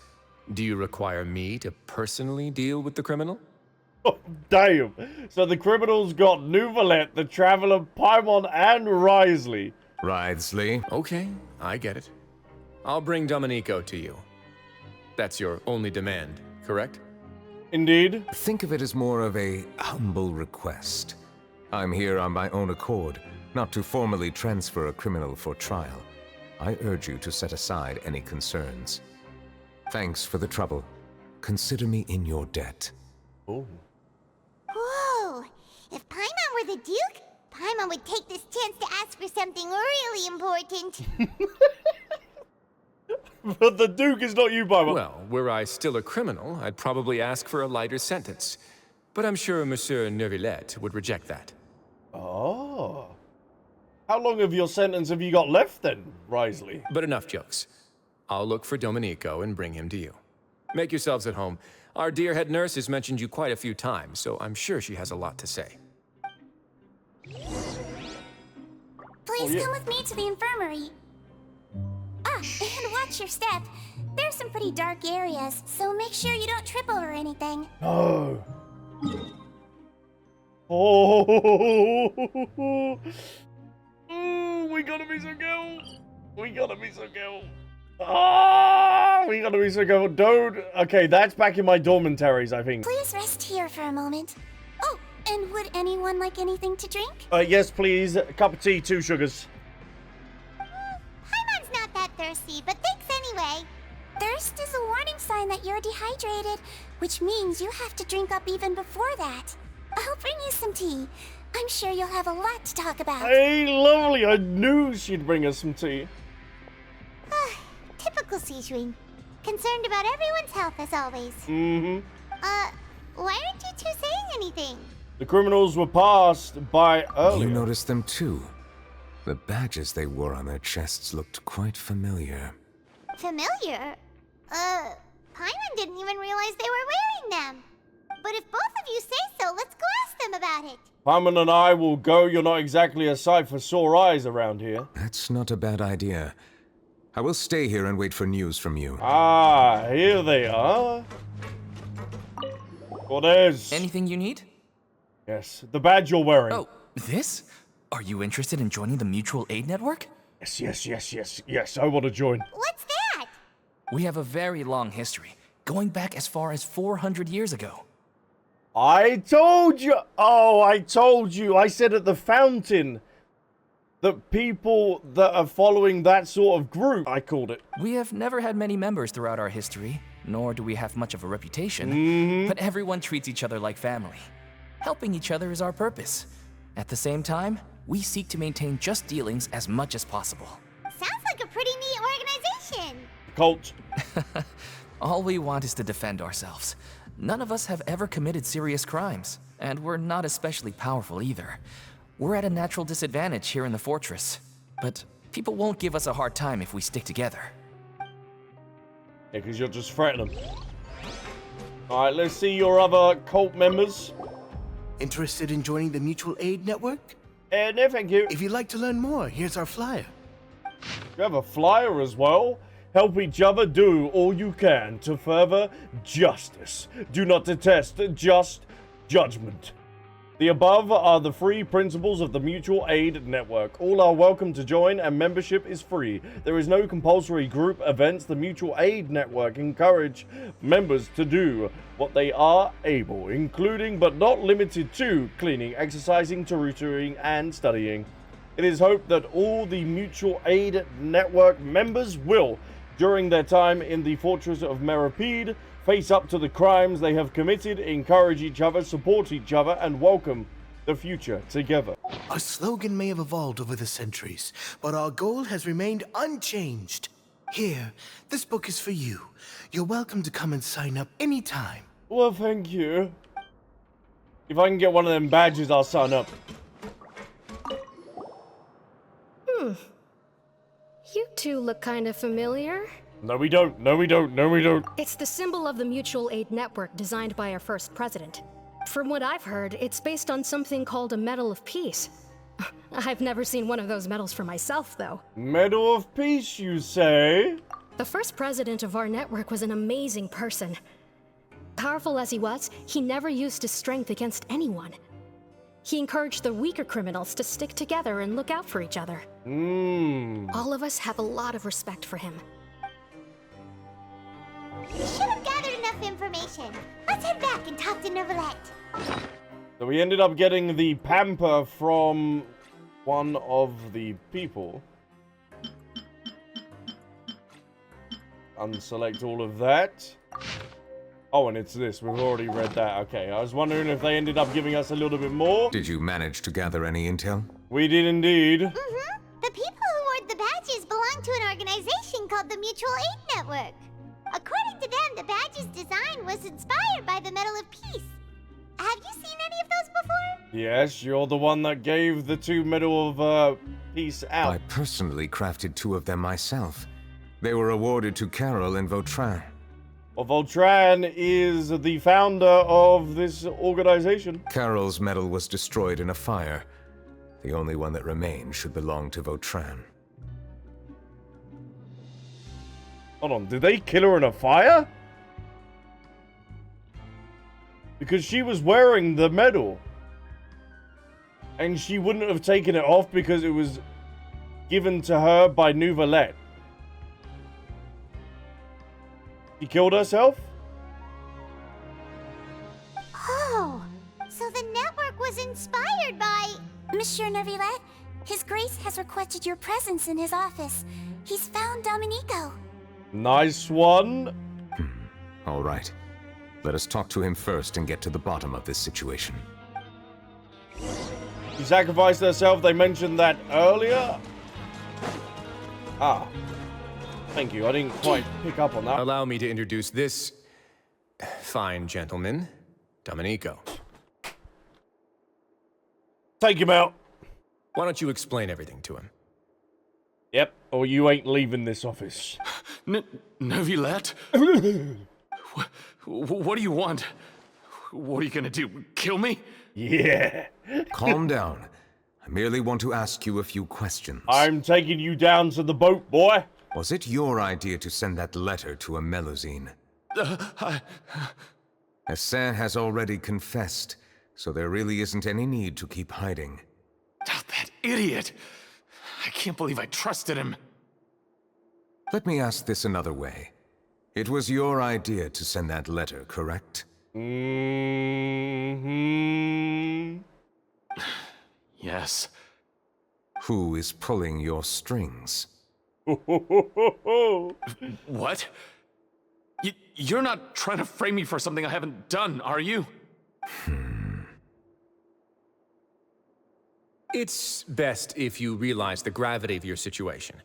Do you require me to personally deal with the criminal? Oh, damn. So the criminal's got Neuvillette, the Traveler, Paimon, and Risley. Risley? Okay, I get it. I'll bring Dominico to you. That's your only demand, correct? Indeed. Think of it as more of a humble request. I'm here on my own accord, not to formally transfer a criminal for trial. I urge you to set aside any concerns. Thanks for the trouble. Consider me in your debt. Oh. Whoa! If Paimon were the Duke, Paimon would take this chance to ask for something really important. But the Duke is not you, Paimon. Well, were I still a criminal, I'd probably ask for a lighter sentence. But I'm sure Monsieur Neuvillette would reject that. Oh. How long of your sentence have you got left then, Risley? But enough jokes. I'll look for Dominico and bring him to you. Make yourselves at home. Our dear head nurse has mentioned you quite a few times, so I'm sure she has a lot to say. Please come with me to the infirmary. And watch your step. There's some pretty dark areas, so make sure you don't trip over anything. No. Oh. We gotta be so careful. We gotta be so careful. Ah, we gotta be so careful. Don't. Okay, that's back in my dormitories, I think. Please rest here for a moment. Oh, and would anyone like anything to drink? Yes, please. A cup of tea, 2 sugars. Paimon's not that thirsty, but thanks anyway. Thirst is a warning sign that you're dehydrated, which means you have to drink up even before that. I'll bring you some tea. I'm sure you'll have a lot to talk about. Hey, lovely. I knew she'd bring us some tea. Typical Sijuin. Concerned about everyone's health as always. Mm-hmm. Why aren't you two saying anything? The criminals were passed by earlier. You noticed them too. The badges they wore on their chests looked quite familiar. Familiar? Paimon didn't even realize they were wearing them. But if both of you say so, let's go ask them about it. Paimon and I will go. You're not exactly a sight for sore eyes around here. That's not a bad idea. I will stay here and wait for news from you. Ah, here they are. What is? Anything you need? Yes, the badge you're wearing. Oh, this? Are you interested in joining the Mutual Aid Network? Yes, I want to join. What's that? We have a very long history, going back as far as 400 years ago. I told you! Oh, I told you! I said at the fountain that people that are following that sort of group, I called it. We have never had many members throughout our history, nor do we have much of a reputation, but everyone treats each other like family. Helping each other is our purpose. At the same time, we seek to maintain just dealings as much as possible. Sounds like a pretty neat organization. Cult. All we want is to defend ourselves. None of us have ever committed serious crimes, and we're not especially powerful either. We're at a natural disadvantage here in the fortress, but people won't give us a hard time if we stick together. Yeah, because you'll just threaten them. Alright, let's see your other cult members. Interested in joining the Mutual Aid Network? No, thank you. If you'd like to learn more, here's our flyer. You have a flyer as well? Help each other do all you can to further justice. Do not detest just judgment. The above are the 3 principles of the Mutual Aid Network. All are welcome to join and membership is free. There is no compulsory group events. The Mutual Aid Network encourage members to do what they are able, including but not limited to cleaning, exercising, tutoring, and studying. It is hoped that all the Mutual Aid Network members will, during their time in the Fortress of Meripede, face up to the crimes they have committed, encourage each other, support each other, and welcome the future together. Our slogan may have evolved over the centuries, but our goal has remained unchanged. Here, this book is for you. You're welcome to come and sign up anytime. Well, thank you. If I can get one of them badges, I'll sign up. You two look kind of familiar. No, we don't. No, we don't. No, we don't. It's the symbol of the Mutual Aid Network designed by our first president. From what I've heard, it's based on something called a Medal of Peace. I've never seen one of those medals for myself, though. Medal of Peace, you say? The first president of our network was an amazing person. Powerful as he was, he never used his strength against anyone. He encouraged the weaker criminals to stick together and look out for each other. All of us have a lot of respect for him. We should have gathered enough information. Let's head back and talk to Neuvillette. So we ended up getting the pamper from one of the people. Unselect all of that. Oh, and it's this. We've already read that. Okay, I was wondering if they ended up giving us a little bit more. Did you manage to gather any intel? We did indeed. The people who wore the badges belong to an organization called the Mutual Aid Network. According to them, the badge's design was inspired by the Medal of Peace. Have you seen any of those before? Yes, you're the one that gave the 2 Medal of Peace out. I personally crafted 2 of them myself. They were awarded to Carol and Vautrin. Well, Vautrin is the founder of this organization. Carol's medal was destroyed in a fire. The only one that remains should belong to Vautrin. Hold on, did they kill her in a fire? Because she was wearing the medal. And she wouldn't have taken it off because it was given to her by Neuvillette. She killed herself? Oh, so the network was inspired by... Monsieur Neuvillette, His Grace has requested your presence in his office. He's found Dominico. Nice one. All right. Let us talk to him first and get to the bottom of this situation. She sacrificed herself. They mentioned that earlier. Ah. Thank you. I didn't quite pick up on that. Allow me to introduce this fine gentleman, Dominico. Take him out. Why don't you explain everything to him? Yep, or you ain't leaving this office. Neuvillette? What do you want? What are you gonna do? Kill me? Yeah. Calm down. I merely want to ask you a few questions. I'm taking you down to the boat, boy. Was it your idea to send that letter to a Melusine? Hassan has already confessed, so there really isn't any need to keep hiding. That idiot! I can't believe I trusted him. Let me ask this another way. It was your idea to send that letter, correct? Yes. Who is pulling your strings? What? You're not trying to frame me for something I haven't done, are you? It's best if you realize the gravity of your situation.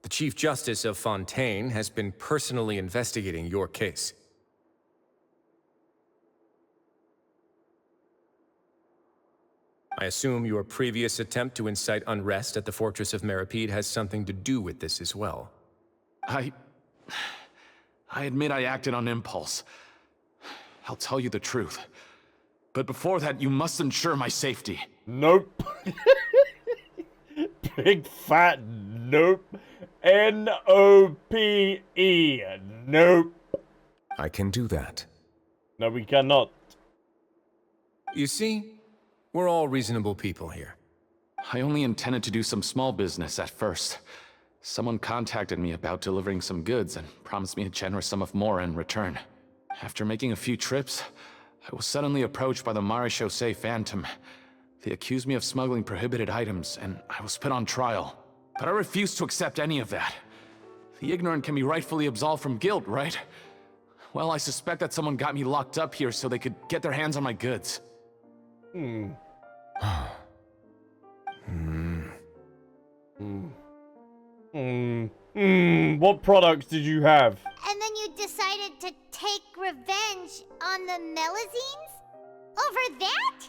The Chief Justice of Fontaine has been personally investigating your case. I assume your previous attempt to incite unrest at the Fortress of Meropide has something to do with this as well. I admit I acted on impulse. I'll tell you the truth. But before that, you must ensure my safety. Nope. Big fat nope. N-O-P-E. Nope. I can do that. No, we cannot. You see, we're all reasonable people here. I only intended to do some small business at first. Someone contacted me about delivering some goods and promised me a generous sum of more in return. After making a few trips, I was suddenly approached by the Marechaussee Phantom. They accused me of smuggling prohibited items, and I was put on trial. But I refused to accept any of that. The ignorant can be rightfully absolved from guilt, right? Well, I suspect that someone got me locked up here so they could get their hands on my goods. What products did you have? And then you decided to take revenge on the Melusines? Over that?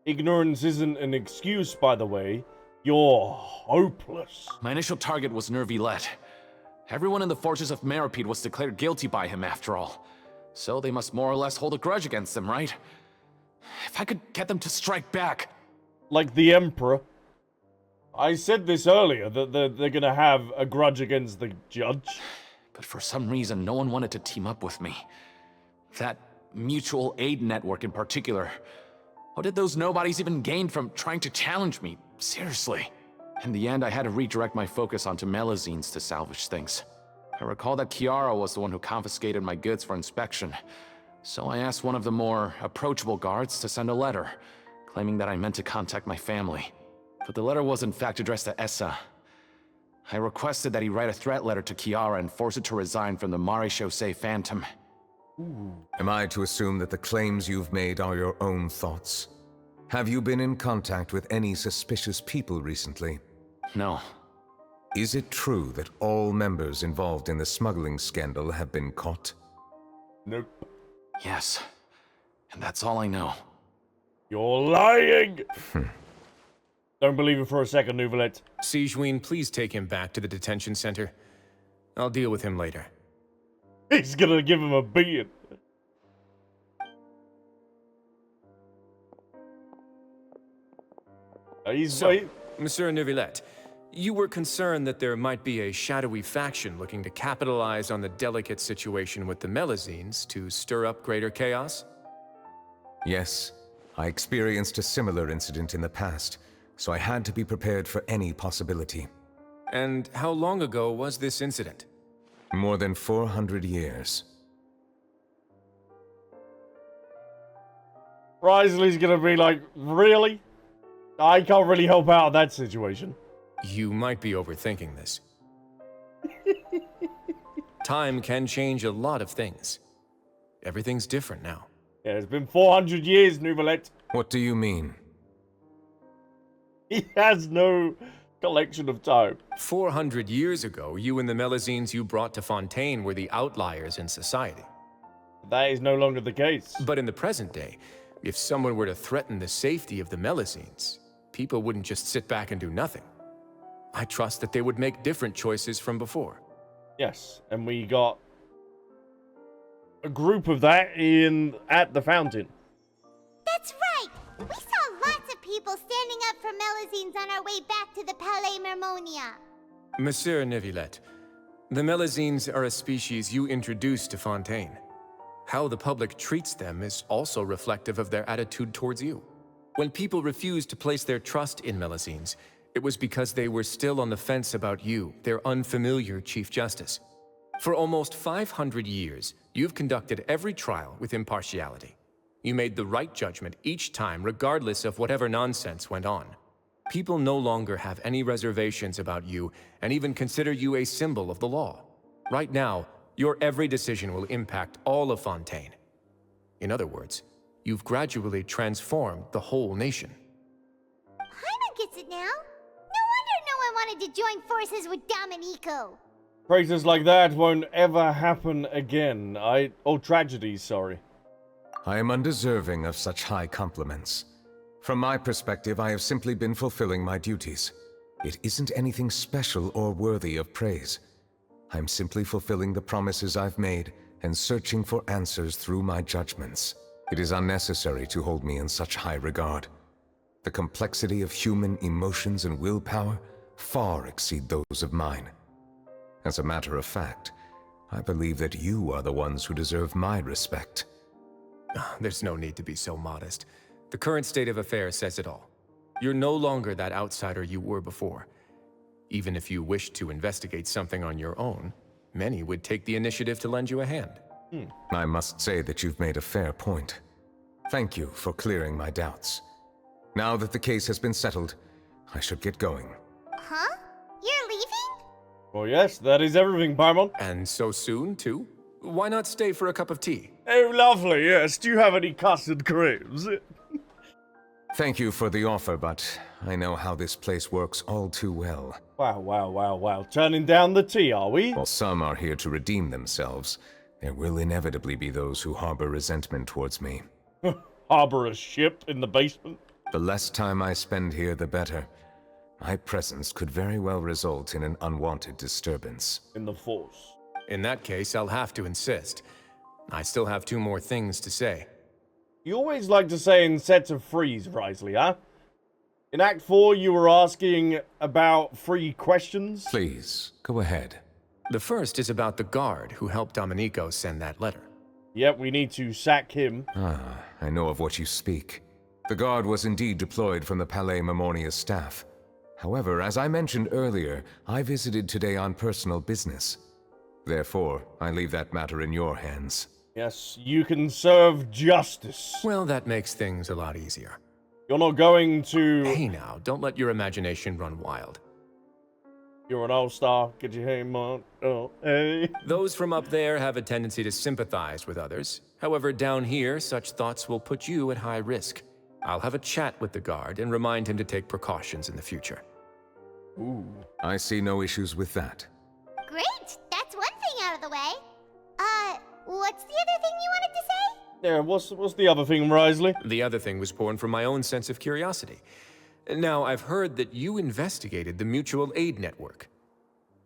Ignorance isn't an excuse, by the way. You're hopeless. My initial target was Neuvillette. Everyone in the Fortress of Meropide was declared guilty by him, after all. So they must more or less hold a grudge against him, right? If I could get them to strike back. Like the Emperor. I said this earlier, that they're gonna have a grudge against the judge. But for some reason, no one wanted to team up with me. That mutual aid network in particular. What did those nobodies even gain from trying to challenge me? Seriously. In the end, I had to redirect my focus onto Melusines to salvage things. I recall that Kiara was the one who confiscated my goods for inspection. So I asked one of the more approachable guards to send a letter, claiming that I meant to contact my family. But the letter was in fact addressed to Essa. I requested that he write a threat letter to Kiara and force her to resign from the Marechaussee Phantom. Am I to assume that the claims you've made are your own thoughts? Have you been in contact with any suspicious people recently? No. Is it true that all members involved in the smuggling scandal have been caught? Nope. Yes. And that's all I know. You're lying! Don't believe it for a second, Neuvillette. Siegewien, please take him back to the detention center. I'll deal with him later. He's gonna give him a beating. Monsieur Neuvillette, you were concerned that there might be a shadowy faction looking to capitalize on the delicate situation with the Melusines to stir up greater chaos? Yes. I experienced a similar incident in the past, so I had to be prepared for any possibility. And how long ago was this incident? More than 400 years. Risley's gonna be like, really? I can't really help out in that situation. You might be overthinking this. Time can change a lot of things. Everything's different now. Yeah, it's been 400 years, Neuvillette. What do you mean? He has no collection of time. 400 years ago, you and the Melusines you brought to Fontaine were the outliers in society. That is no longer the case. But in the present day, if someone were to threaten the safety of the Melusines, people wouldn't just sit back and do nothing. I trust that they would make different choices from before. Yes, and we got a group of that at the fountain. That's right! We saw lots of people standing up for Melusines on our way back to the Palais Mermonia. Monsieur Neuvillette, the Melusines are a species you introduced to Fontaine. How the public treats them is also reflective of their attitude towards you. When people refused to place their trust in Melusines, it was because they were still on the fence about you, their unfamiliar Chief Justice. For almost 500 years, you've conducted every trial with impartiality. You made the right judgment each time, regardless of whatever nonsense went on. People no longer have any reservations about you, and even consider you a symbol of the law. Right now, your every decision will impact all of Fontaine. In other words, you've gradually transformed the whole nation. Paimon gets it now. No wonder no one wanted to join forces with Dominico. Phrases like that won't ever happen again. Tragedies, sorry. I am undeserving of such high compliments. From my perspective, I have simply been fulfilling my duties. It isn't anything special or worthy of praise. I'm simply fulfilling the promises I've made and searching for answers through my judgments. It is unnecessary to hold me in such high regard. The complexity of human emotions and willpower far exceed those of mine. As a matter of fact, I believe that you are the ones who deserve my respect. There's no need to be so modest. The current state of affairs says it all. You're no longer that outsider you were before. Even if you wished to investigate something on your own, many would take the initiative to lend you a hand. I must say that you've made a fair point. Thank you for clearing my doubts. Now that the case has been settled, I should get going. Huh? You're leaving? Well, yes, that is everything, Paimon. And so soon, too? Why not stay for a cup of tea? Oh, lovely, yes. Do you have any custard creams? Thank you for the offer, but I know how this place works all too well. Wow. Turning down the tea, are we? While some are here to redeem themselves, there will inevitably be those who harbor resentment towards me. Harbor a ship in the basement? The less time I spend here, the better. My presence could very well result in an unwanted disturbance. In the Force. In that case, I'll have to insist. I still have 2 more things to say. You always like to say in sets of threes, Wriothesley, huh? In Act 4, you were asking about 3 questions? Please, go ahead. The first is about the guard who helped Dominico send that letter. Yep, we need to sack him. I know of what you speak. The guard was indeed deployed from the Palais Memoria's staff. However, as I mentioned earlier, I visited today on personal business. Therefore, I leave that matter in your hands. Yes, you can serve justice. Well, that makes things a lot easier. You're not going to... Hey now, don't let your imagination run wild. You're an all-star, get your name on. Oh, hey. Those from up there have a tendency to sympathize with others. However, down here, such thoughts will put you at high risk. I'll have a chat with the guard and remind him to take precautions in the future. Ooh. I see no issues with that. Great! That's one thing out of the way. What's the other thing you wanted to say? Yeah, what's the other thing, Wriothesley? The other thing was born from my own sense of curiosity. Now, I've heard that you investigated the mutual aid network.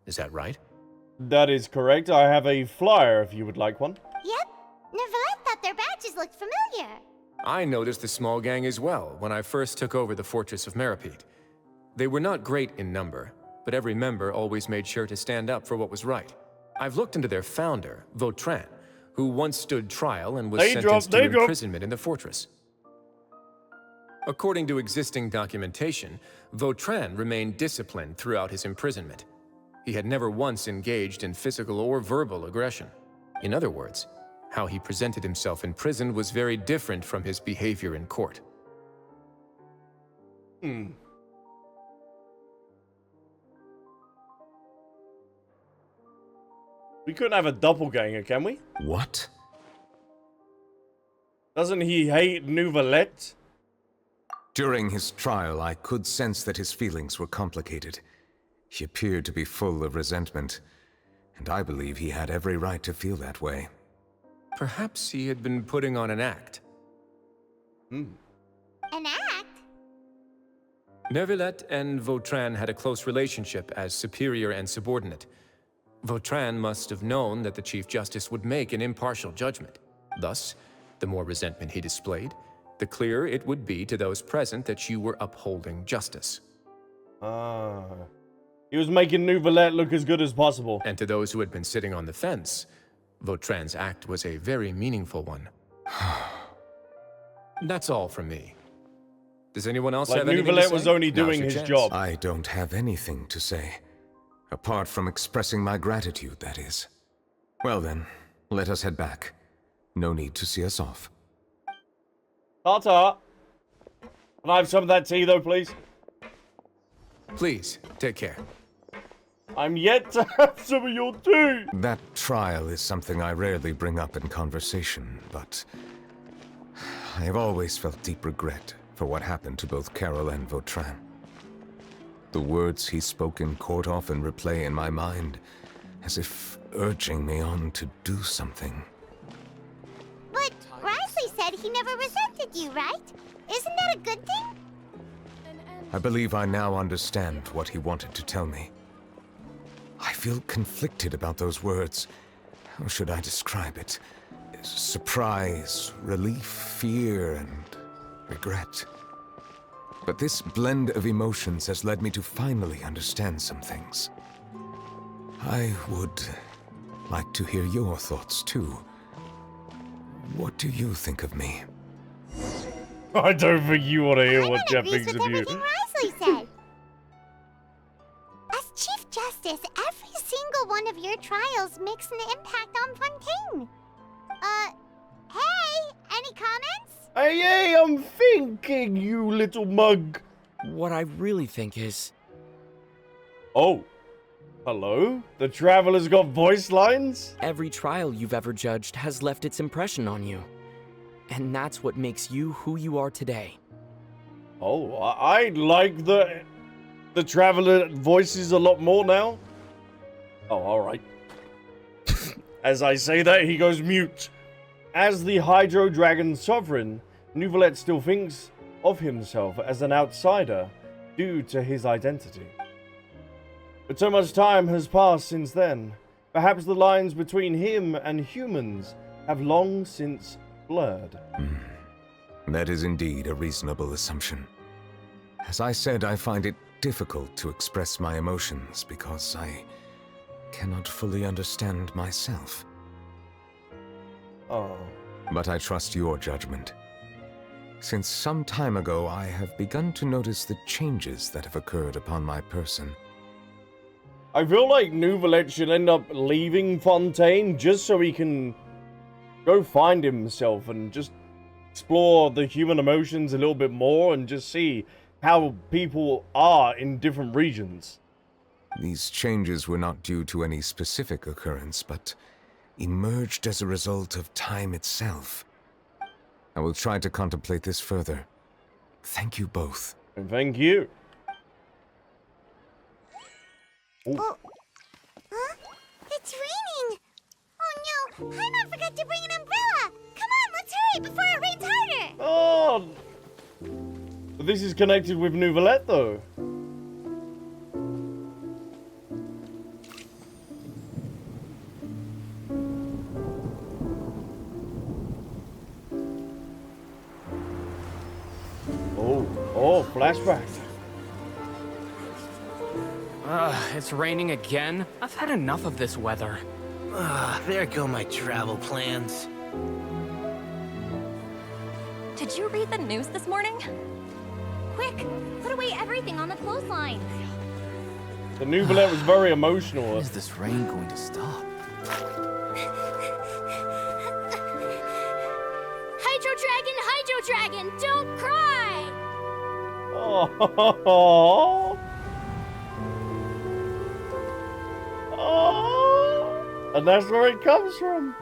Is that right? That is correct. I have a flyer if you would like one. Yep. Neuvillette thought their badges looked familiar. I noticed the small gang as well when I first took over the Fortress of Meripede. They were not great in number, but every member always made sure to stand up for what was right. I've looked into their founder, Vautrin, who once stood trial and was sentenced to imprisonment in the fortress. According to existing documentation, Vautrin remained disciplined throughout his imprisonment. He had never once engaged in physical or verbal aggression. In other words, how he presented himself in prison was very different from his behavior in court. We couldn't have a doppelganger, can we? What? Doesn't he hate Neuvillette? During his trial, I could sense that his feelings were complicated. He appeared to be full of resentment, and I believe he had every right to feel that way. Perhaps he had been putting on an act. An act? Neuvillette and Vautrin had a close relationship as superior and subordinate. Vautrin must have known that the Chief Justice would make an impartial judgment. Thus, the more resentment he displayed, the clearer it would be to those present that you were upholding justice. He was making Neuvillette look as good as possible. And to those who had been sitting on the fence, Vautrin's act was a very meaningful one. That's all from me. Does anyone else have anything to say? Neuvillette was only doing his job. I don't have anything to say. Apart from expressing my gratitude, that is. Well then, let us head back. No need to see us off. Ta-ta. Can I have some of that tea, though, please? Please, take care. I'm yet to have some of your tea. That trial is something I rarely bring up in conversation, but I have always felt deep regret for what happened to both Carol and Vautrin. The words he spoke in court often replay in my mind, as if urging me on to do something. But Wriothesley said he never resented you, right? Isn't that a good thing? I believe I now understand what he wanted to tell me. I feel conflicted about those words. How should I describe it? Surprise, relief, fear, and regret. But this blend of emotions has led me to finally understand some things. I would like to hear your thoughts, too. What do you think of me? I don't think you want to hear what Jeff agrees thinks with of you. everything Risley said. As Chief Justice, every single one of your trials makes an impact on Fontaine. Hey, any comments? Hey, I'm thinking, you little mug. What I really think is... Oh. Hello? The Traveler's got voice lines? Every trial you've ever judged has left its impression on you. And that's what makes you who you are today. Oh, I like the Traveler voices a lot more now. Oh, alright. As I say that, he goes mute. As the Hydro Dragon Sovereign, Neuvillette still thinks of himself as an outsider due to his identity. But so much time has passed since then. Perhaps the lines between him and humans have long since blurred. That is indeed a reasonable assumption. As I said, I find it difficult to express my emotions because I cannot fully understand myself. Oh. But I trust your judgment. Since some time ago, I have begun to notice the changes that have occurred upon my person. I feel like Neuvillette should end up leaving Fontaine just so he can go find himself and just explore the human emotions a little bit more and just see how people are in different regions. These changes were not due to any specific occurrence, but emerged as a result of time itself. I will try to contemplate this further. Thank you both. And thank you. Oh. Huh? It's raining! Oh no, Paimon forgot to bring an umbrella! Come on, let's hurry before it rains harder! Oh! This is connected with Neuvillette, though. Oh, flashback. It's raining again? I've had enough of this weather. There go my travel plans. Did you read the news this morning? Quick, put away everything on the clothesline. The Neuvillette was very emotional. When is this rain going to stop? Hydro Dragon, don't cry! Oh. Oh. And that's where it comes from.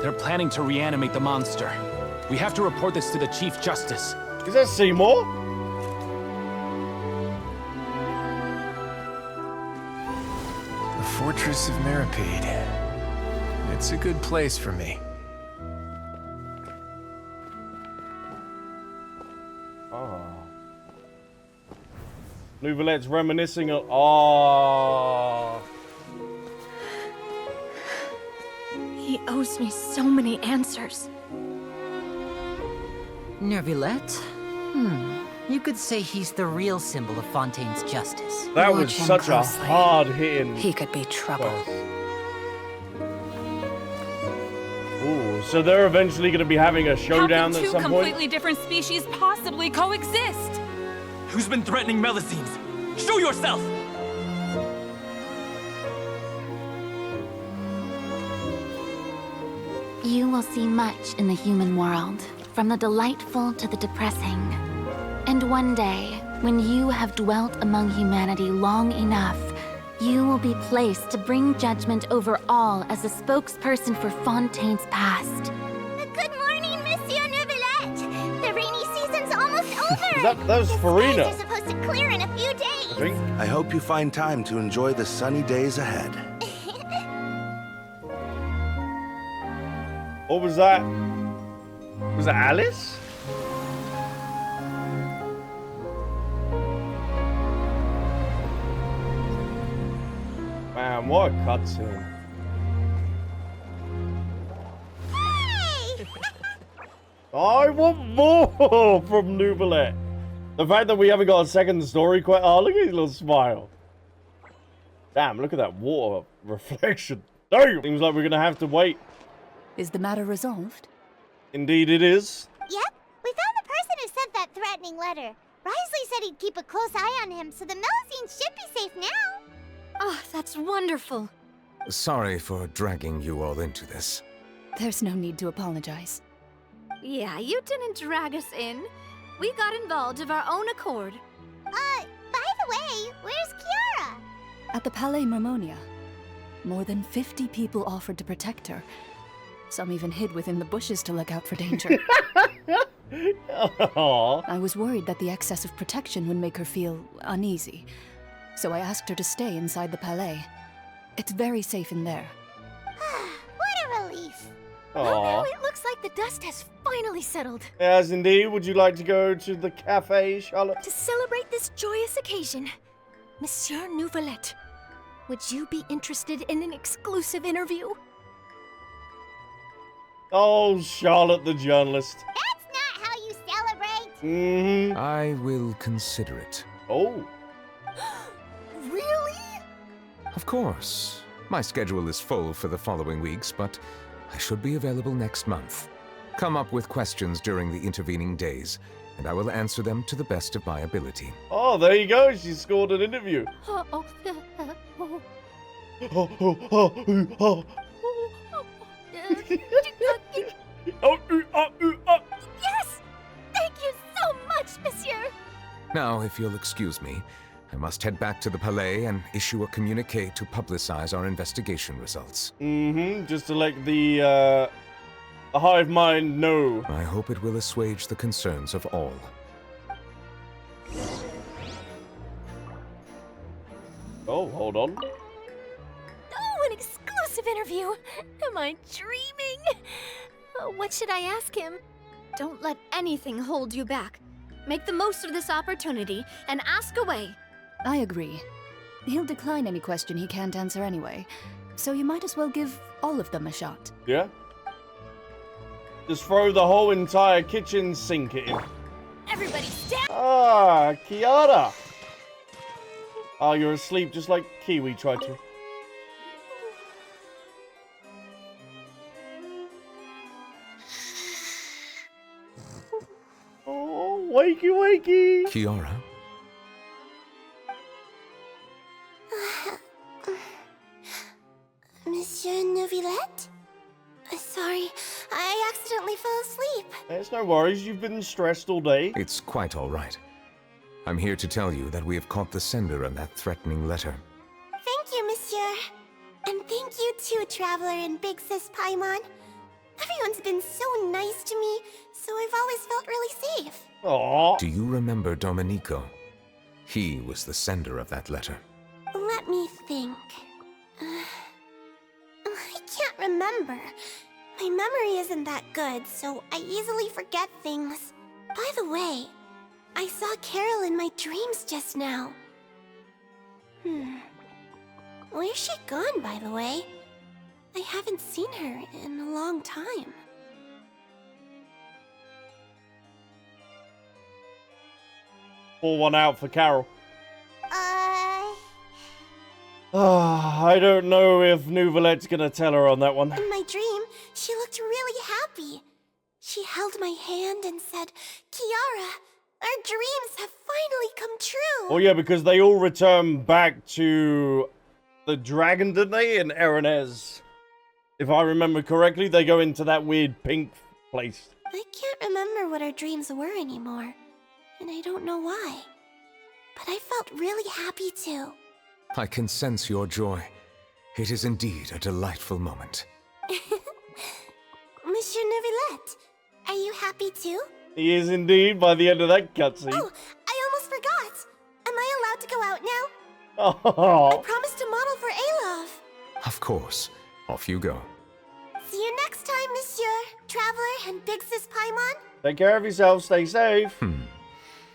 They're planning to reanimate the monster. We have to report this to the Chief Justice. Is that Seymour? The Fortress of Meripede. It's a good place for me. Oh. Neuvillette's reminiscing of... Oh. He owes me so many answers. Neuvillette? You could say he's the real symbol of Fontaine's justice. That was such a hard-hitting... He could be trouble. Ooh, so they're eventually going to be having a showdown at some point? How can two completely different species possibly coexist? Who's been threatening Melusines? Show yourself! You will see much in the human world, from the delightful to the depressing. And one day, when you have dwelt among humanity long enough, you will be placed to bring judgment over all as a spokesperson for Fontaine's past. Good morning, Monsieur Neuvillette! The rainy season's almost over! that was Farina. Skies are supposed to clear in a few days! I hope you find time to enjoy the sunny days ahead. What was that? Was that Alice? Man, what a cutscene. I want more from Neuvillette. The fact that we haven't got a second story quite. Oh, look at his little smile. Damn, look at that water reflection. Damn! Seems like we're gonna have to wait. Is the matter resolved? Indeed it is. Yep, we found the person who sent that threatening letter. Risley said he'd keep a close eye on him, so the Melusines should be safe now. Oh, that's wonderful. Sorry for dragging you all into this. There's no need to apologize. Yeah, you didn't drag us in. We got involved of our own accord. By the way, where's Kiara? At the Palais Mermonia, more than 50 people offered to protect her. Some even hid within the bushes to look out for danger. I was worried that the excess of protection would make her feel uneasy, so I asked her to stay inside the Palais. It's very safe in there. What a relief. Aww. Well, now it looks like the dust has finally settled. Yes, indeed. Would you like to go to the cafe, Charlotte? To celebrate this joyous occasion, Monsieur Neuvillette, would you be interested in an exclusive interview? Oh, Charlotte the journalist. That's not how you celebrate. Mm-hmm. I will consider it. Oh. Really? Of course. My schedule is full for the following weeks, but I should be available next month. Come up with questions during the intervening days, and I will answer them to the best of my ability. Oh, there you go. She scored an interview. Yes! Thank you so much, monsieur! Now, if you'll excuse me, I must head back to the Palais and issue a communique to publicize our investigation results. Mm-hmm. Just to let the hive mind know. I hope it will assuage the concerns of all. Oh, hold on. Oh, an exclusive interview! Am I dreaming? What should I ask him? Don't let anything hold you back. Make the most of this opportunity and ask away. I agree. He'll decline any question he can't answer anyway, so you might as well give all of them a shot. Yeah? Just throw the whole entire kitchen sink at him. Everybody stand! Ah, Kiara! Oh, you're asleep just like Kiwi tried to. Oh, wakey wakey! Kiara? Monsieur Neuvillette? Sorry, I accidentally fell asleep. There's no worries, you've been stressed all day. It's quite all right. I'm here to tell you that we have caught the sender of that threatening letter. Thank you, monsieur. And thank you too, Traveler and Big Sis Paimon. Everyone's been so nice to me, so I've always felt really safe. Aww. Do you remember Dominico? He was the sender of that letter. Let me think. I can't remember. My memory isn't that good, so I easily forget things. By the way, I saw Carol in my dreams just now. Where's she gone, by the way? I haven't seen her in a long time. Pour one out for Carol. I don't know if Neuvillette's gonna tell her on that one. In my dream, she looked really happy. She held my hand and said, Kiara, our dreams have finally come true. Oh yeah, because they all return back to the dragon, didn't they? In Aranez. If I remember correctly, they go into that weird pink place. I can't remember what our dreams were anymore, and I don't know why. But I felt really happy too. I can sense your joy. It is indeed a delightful moment. Monsieur Neuvillette, are you happy too? He is indeed by the end of that cutscene. Oh, I almost forgot. Am I allowed to go out now? Oh. I promised to model for Alov. Of course. Off you go. See you next time, Bye, Monsieur, Traveler, and Big Sis Paimon. Take care of yourself. Stay safe.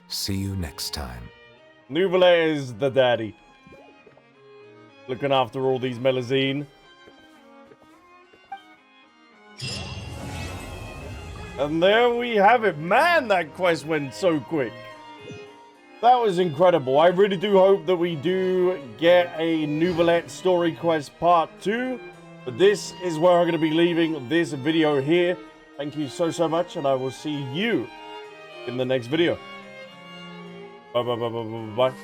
See you next time. Neuvillette is the daddy. Looking after all these Melusines. And there we have it. Man, that quest went so quick. That was incredible. I really do hope that we do get a Neuvillette story quest part 2. But this is where I'm going to be leaving this video here. Thank you so much, and I will see you in the next video. Bye.